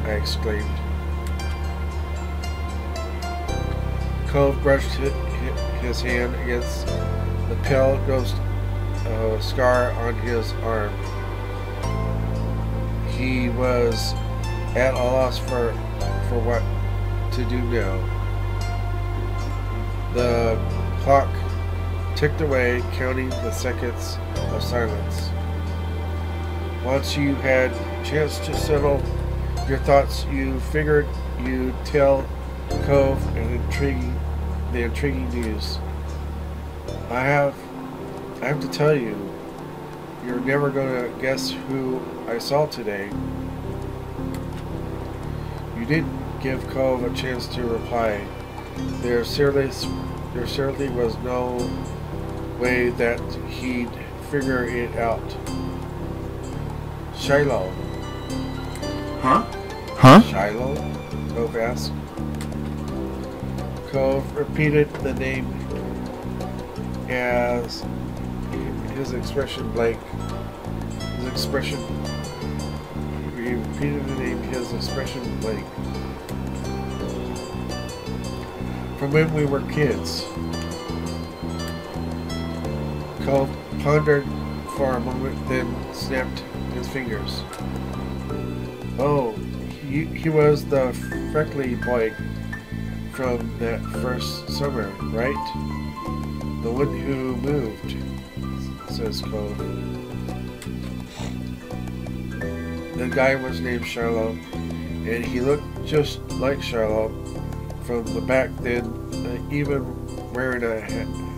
I exclaimed. Cove brushed his hand against the pale ghost scar on his arm. He was at a loss for what to do now. The clock ticked away, counting the seconds of silence. Once you had a chance to settle your thoughts, you figured you'd tell Cove the intriguing news. I have to tell you, you're never gonna guess who I saw today. You didn't give Cove a chance to reply. There certainly was no way that he'd figure it out. Shiloh. Huh? Shiloh? Cove asked. Cove repeated the name as his expression blank. He repeated the name, his expression blank. From when we were kids. Cove pondered for a moment, then snapped his fingers. Oh, he was the freckly boy from that first summer, right? The one who moved, says Cove. The guy was named Shiloh, and he looked just like Shiloh from the back then, even wearing a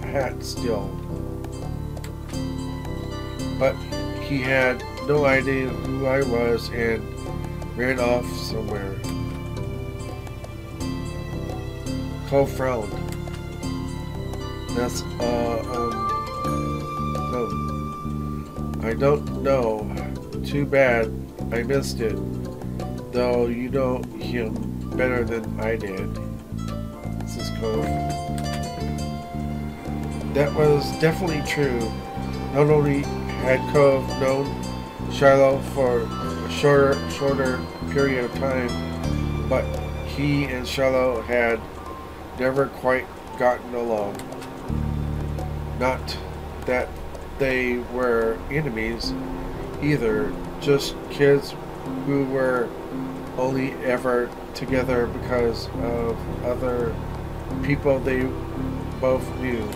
hat still. But he had no idea who I was and ran off somewhere. Cove frowned. That's, no. I don't know. Too bad I missed it. Though you know him better than I did. This is Cove. That was definitely true. Not only had Cove known Shiloh for a shorter period of time, but he and Shiloh had never quite gotten along. Not that they were enemies either, just kids who were only ever together because of other people they both knew.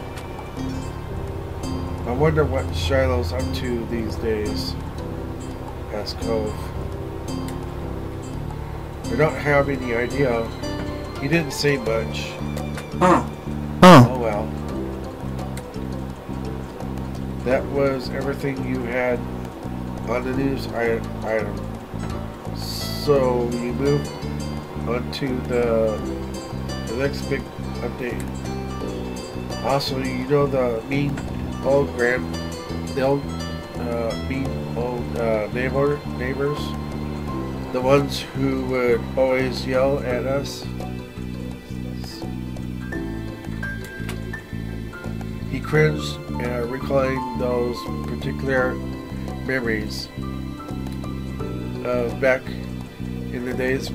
I wonder what Shiloh's up to these days, asked Cove. I don't have any idea. He didn't say much. Oh well. That was everything you had on the news item. So you move on to the next big update. Also, you know the mean old neighbors, the ones who would always yell at us. He cringed, recalling those particular memories. Back in the days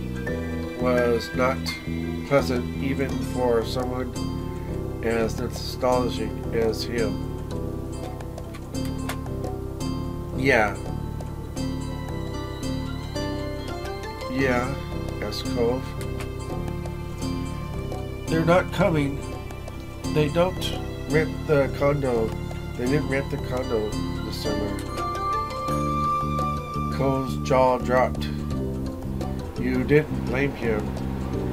was not pleasant even for someone as nostalgic as him. Yeah, asked Cove. They're not coming. They don't rent the condo. They didn't rent the condo this summer. Cove's jaw dropped. You didn't blame him.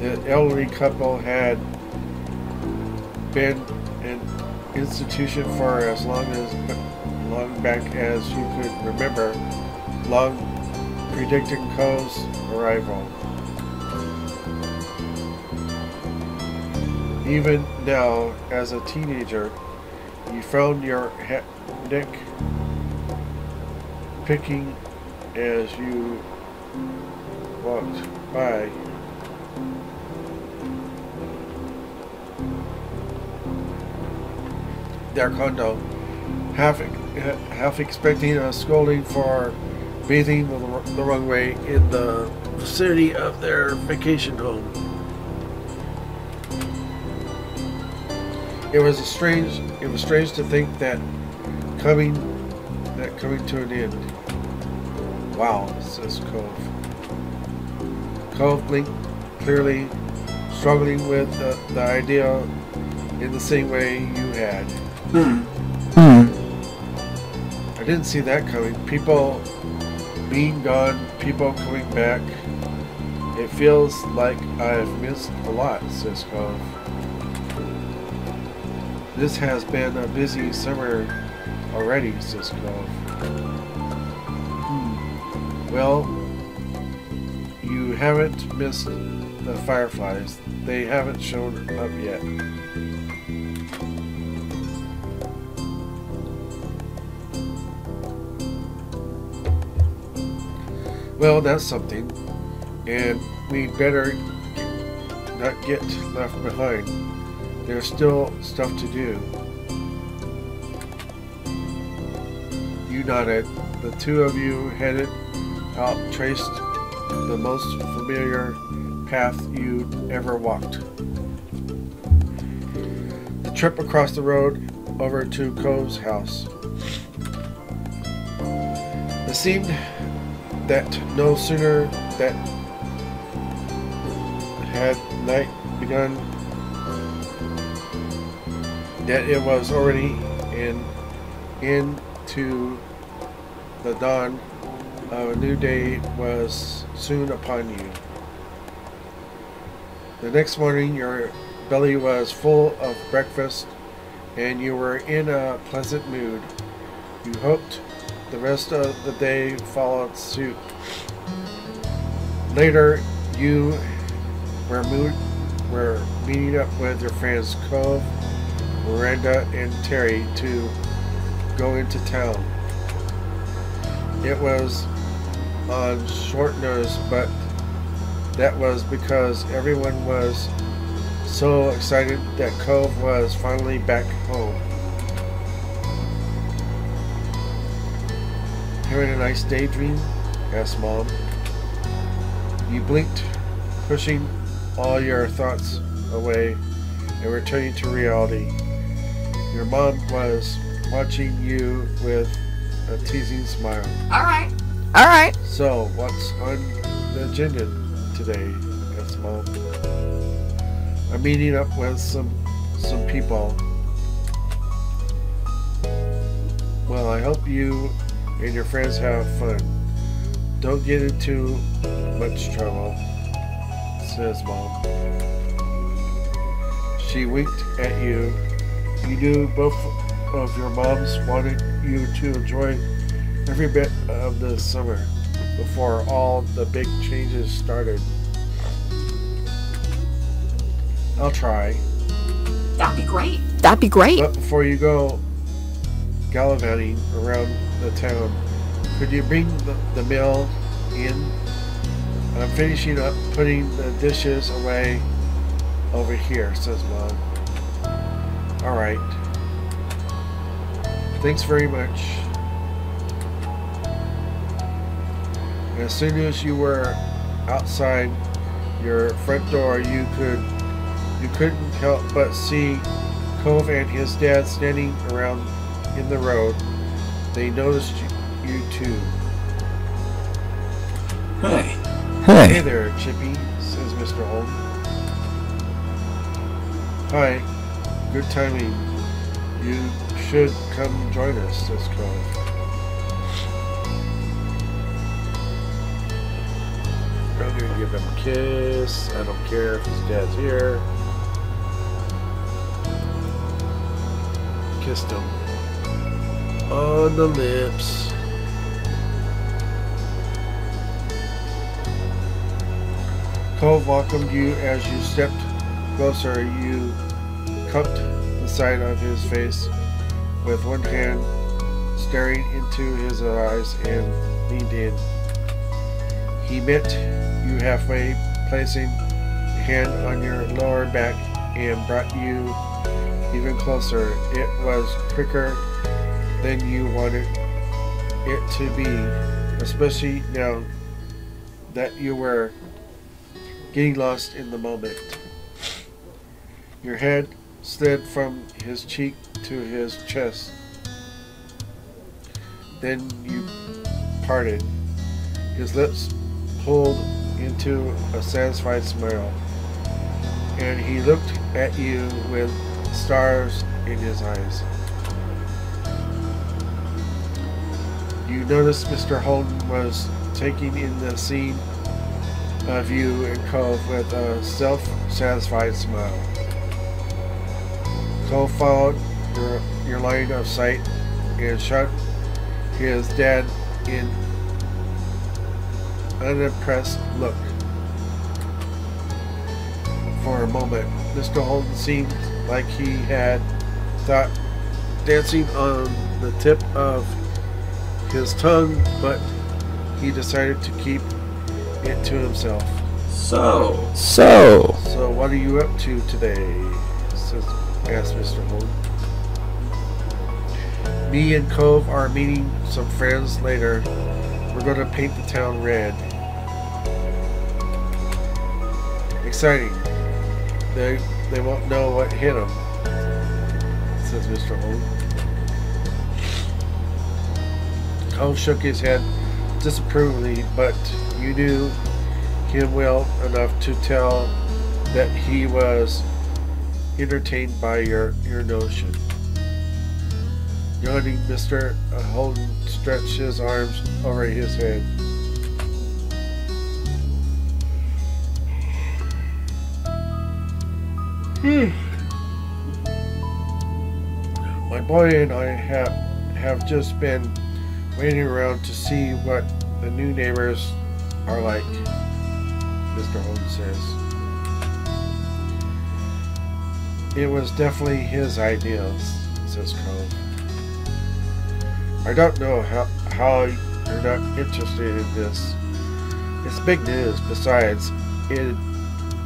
The elderly couple had been an institution for as long back as you could remember, long predicting Cove's arrival. Even now, as a teenager, you found your neck picking as you walked by. Their condo, half expecting a scolding for bathing the wrong way in the vicinity of their vacation home. It was strange to think that coming to an end. Wow, says Cove. Cove blinked, clearly struggling with the idea in the same way you had. I didn't see that coming. People being gone, people coming back. It feels like I've missed a lot, says Cove. This has been a busy summer already, says Cove. Well, you haven't missed the fireflies. They haven't shown up yet. Well, that's something. And we'd better not get left behind. There's still stuff to do. You nodded. The two of you headed out, traced the most familiar path you'd ever walked. The trip across the road over to Cove's house. It seemed that no sooner that had night begun that it was already into the dawn of a new day was soon upon you. The next morning your belly was full of breakfast and you were in a pleasant mood. You hoped the rest of the day followed suit. Later you were meeting up with your friends Cove, Miranda, and Terry to go into town. It was on short notice, but that was because everyone was so excited that Cove was finally back home. Having a nice daydream? Asked Mom. You blinked, pushing all your thoughts away and returning to reality. Your mom was watching you with a teasing smile. All right. So, what's on the agenda today? Asked Mom. I'm meeting up with some people. Well, I hope you and your friends have fun. Don't get into much trouble, says Mom. She winked at you. You knew both of your moms wanted you to enjoy every bit of the summer before all the big changes started. I'll try. That'd be great. But before you go gallivanting around the town, could you bring the mail in? I'm finishing up putting the dishes away over here, says Mom. All right. Thanks very much. As soon as you were outside your front door, you couldn't help but see Cove and his dad standing around in the road. They noticed you too. Hey there, Chippy, says Mr. Holm. Hi, good timing. You should come join us, says Cove. I'm gonna give him a kiss. I don't care if his dad's here. Kissed him on the lips. Cove welcomed you as you stepped closer. You cupped the side of his face with one hand, staring into his eyes, and leaned in. He met you halfway, placing a hand on your lower back and brought you even closer. It was quicker than you wanted it to be, especially now that you were getting lost in the moment. Your head slid from his cheek to his chest. Then you parted. His lips pulled into a satisfied smile, and he looked at you with stars in his eyes. You noticed Mr. Holden was taking in the scene of you and Cove with a self-satisfied smile. Cove followed your line of sight and shot his dad in unimpressed look. For a moment, Mr. Holden seemed like he had thought dancing on the tip of his tongue, but he decided to keep it to himself. So What are you up to today? Asked Mr. Holden. Me and Cove are meeting some friends later. We're going to paint the town red. Exciting. They won't know what hit them, says Mr. Holden. Cove shook his head disapprovingly, but you knew him well enough to tell that he was entertained by your notion. Yawning, Mr. Holden stretched his arms over his head. My boy and I have just been waiting around to see what the new neighbors are like, Mr. Holden says. It was definitely his ideas, says Cove. I don't know how you're not interested in this. It's big news. Besides, it'd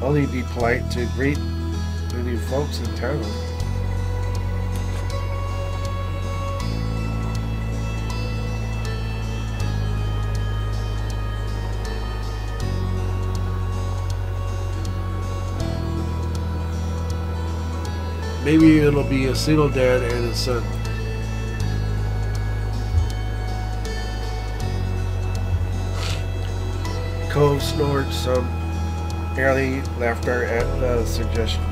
only be polite to greet the new folks in town. Maybe it'll be a single dad and his son. Cove snorted some early laughter at the suggestion.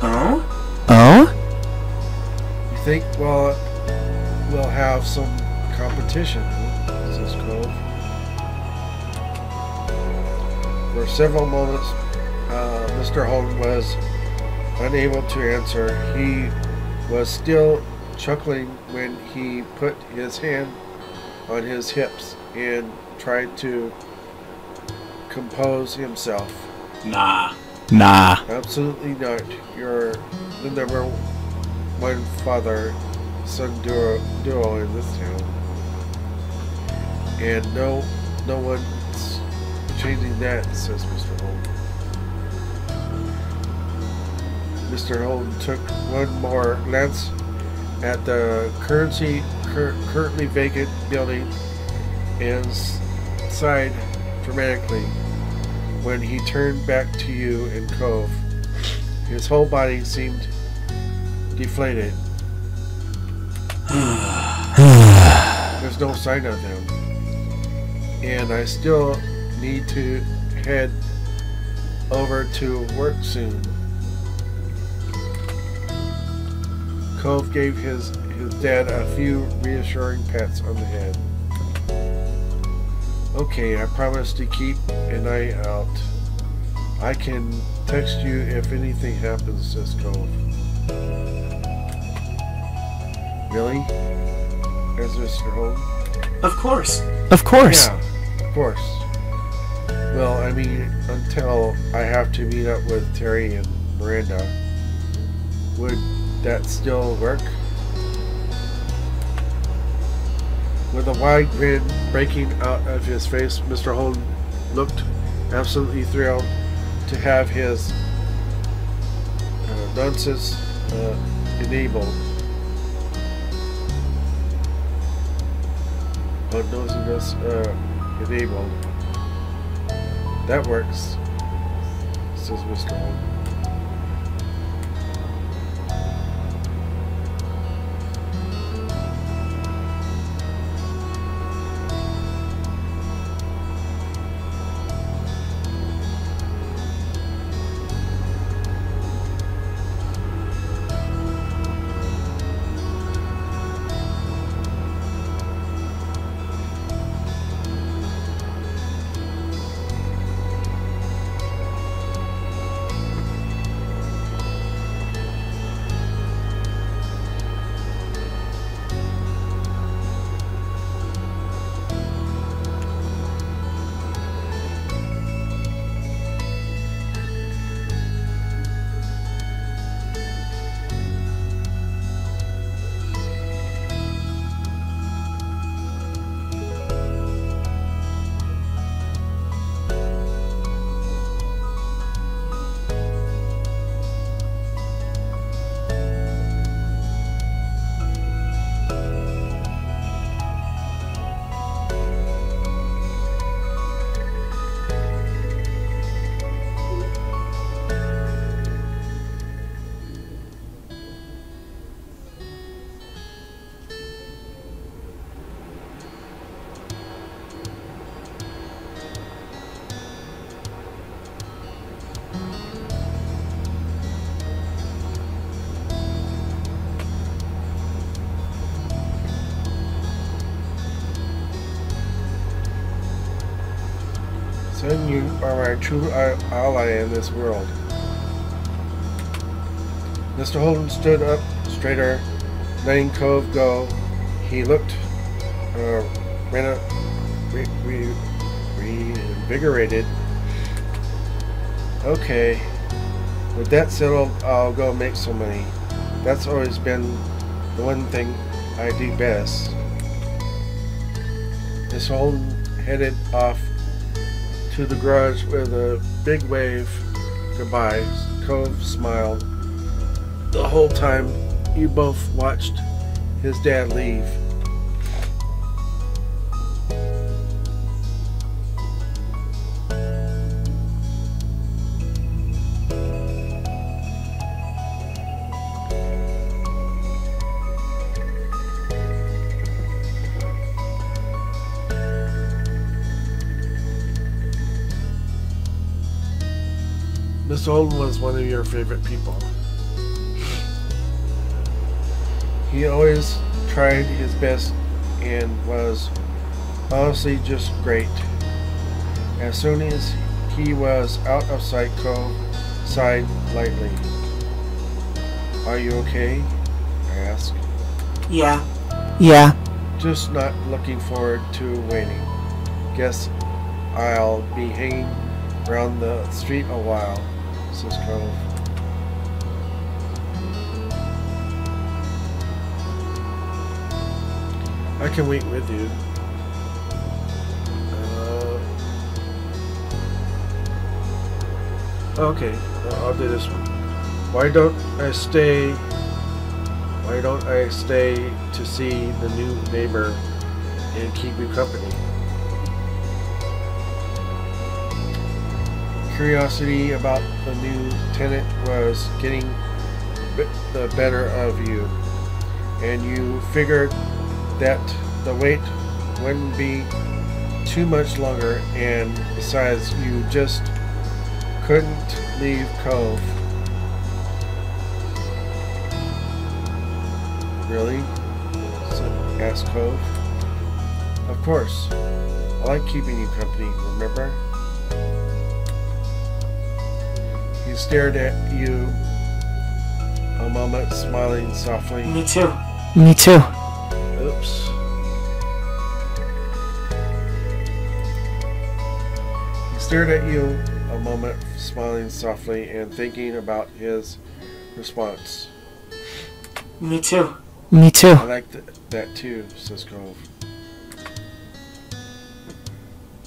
Oh? You think, well, we'll have some competition, huh? Says Cove. For several moments, Mr. Holden was unable to answer. He was still chuckling when he put his hand on his hips and tried to compose himself. Nah. Absolutely not. You're the number one father-son duo in this town. And no one's changing that, says Mr. Holden. Mr. Holden took one more glance at the currently vacant building and sighed dramatically when he turned back to you and Cove. His whole body seemed deflated. There's no sign of them. And I still need to head over to work soon. Cove gave his dad a few reassuring pats on the head. Okay, I promise to keep an eye out. I can text you if anything happens, says Cove. Really? As Mr. Holden? Of course. Yeah, of course. Well, I mean, until I have to meet up with Terry and Miranda. Would that still work? With a wide grin breaking out of his face, Mr. Holden looked absolutely thrilled to have his nonsense enabled. Enabled. That works, says Mr. Holden. Then you are my true ally in this world. Mr. Holden stood up straighter, letting Cove go. He looked reinvigorated. Okay, with that settled, I'll go make some money. That's always been the one thing I do best. Miss Holden headed off to the garage with a big wave goodbye. Cove smiled. The whole time you both watched his dad leave. Miss Holden was one of your favorite people. He always tried his best and was honestly just great. As soon as he was out of sight, Cove sighed lightly. Are you okay? I asked. Yeah. Just not looking forward to waiting. Guess I'll be hanging around the street a while, says Cove. I can wait with you. Okay, I'll do this one. Why don't I stay to see the new neighbor and keep you company? Curiosity about the new tenant was getting the better of you, and you figured that the wait wouldn't be too much longer, and besides, you just couldn't leave Cove. Really? Asked Cove. Of course. I like keeping you company, remember? He stared at you a moment, smiling softly. Me too. Oops. He stared at you a moment, smiling softly and thinking about his response. Me too. I like that too, says Cove.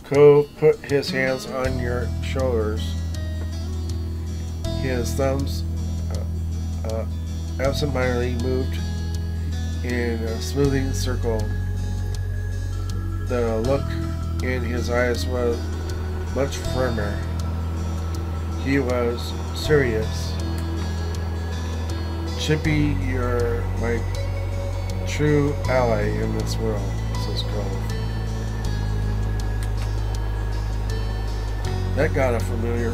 Cove put his hands on your shoulders. His thumbs absentmindedly moved in a smoothing circle. The look in his eyes was much firmer. He was serious. Chippy, you're my true ally in this world, says Cove. That got a familiar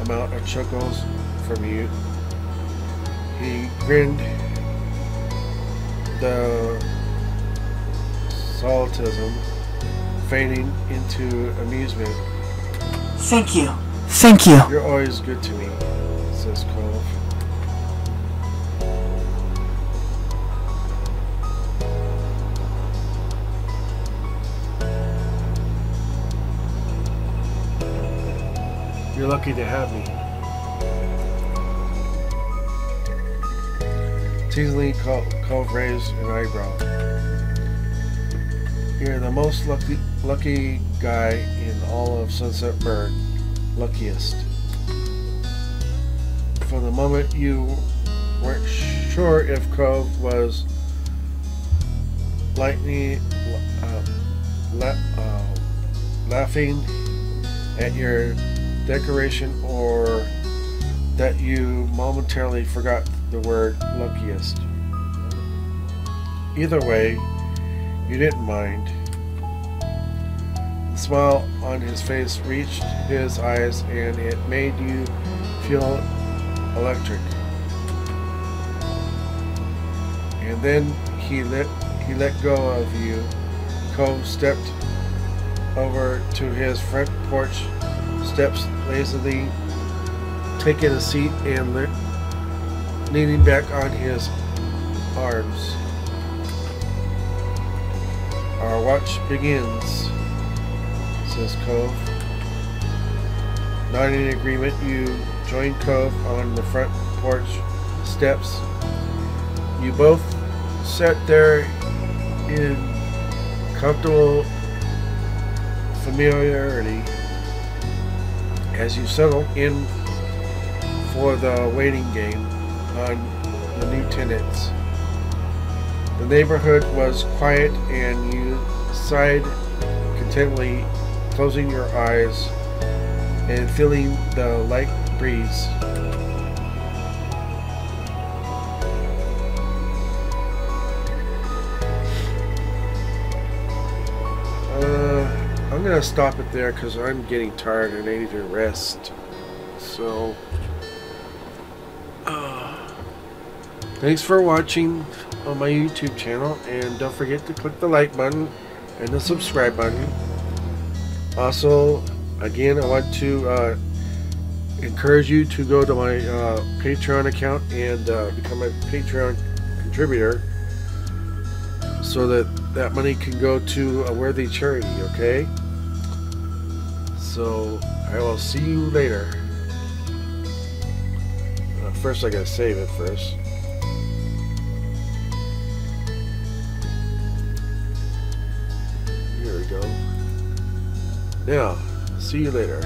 amount of chuckles from you. He grinned, the solipsism fading into amusement. Thank you. You're always good to me, says Cove. You're lucky to have me. Teasingly, Cove raised an eyebrow. You're the most lucky guy in all of Sunset Bird. Luckiest. For the moment, you weren't sure if Cove was laughing at your decoration or that you momentarily forgot the word luckiest. Either way, you didn't mind. The smile on his face reached his eyes and it made you feel electric. And then he let go of you. Cove stepped over to his front porch steps, lazily taking a seat and leaning back on his arms. Our watch begins, says Cove. Nodding in agreement, you join Cove on the front porch steps. You both sat there in comfortable familiarity as you settle in for the waiting game on the new tenants. The neighborhood was quiet and you sighed contentedly, closing your eyes and feeling the light breeze. I'm gonna stop it there because I'm getting tired and I need to rest. So, thanks for watching on my YouTube channel, and don't forget to click the like button and the subscribe button. Also, again, I want to encourage you to go to my Patreon account and become a Patreon contributor so that money can go to a worthy charity, okay? So, I will see you later. First, I gotta save it first. Here we go. Now, see you later.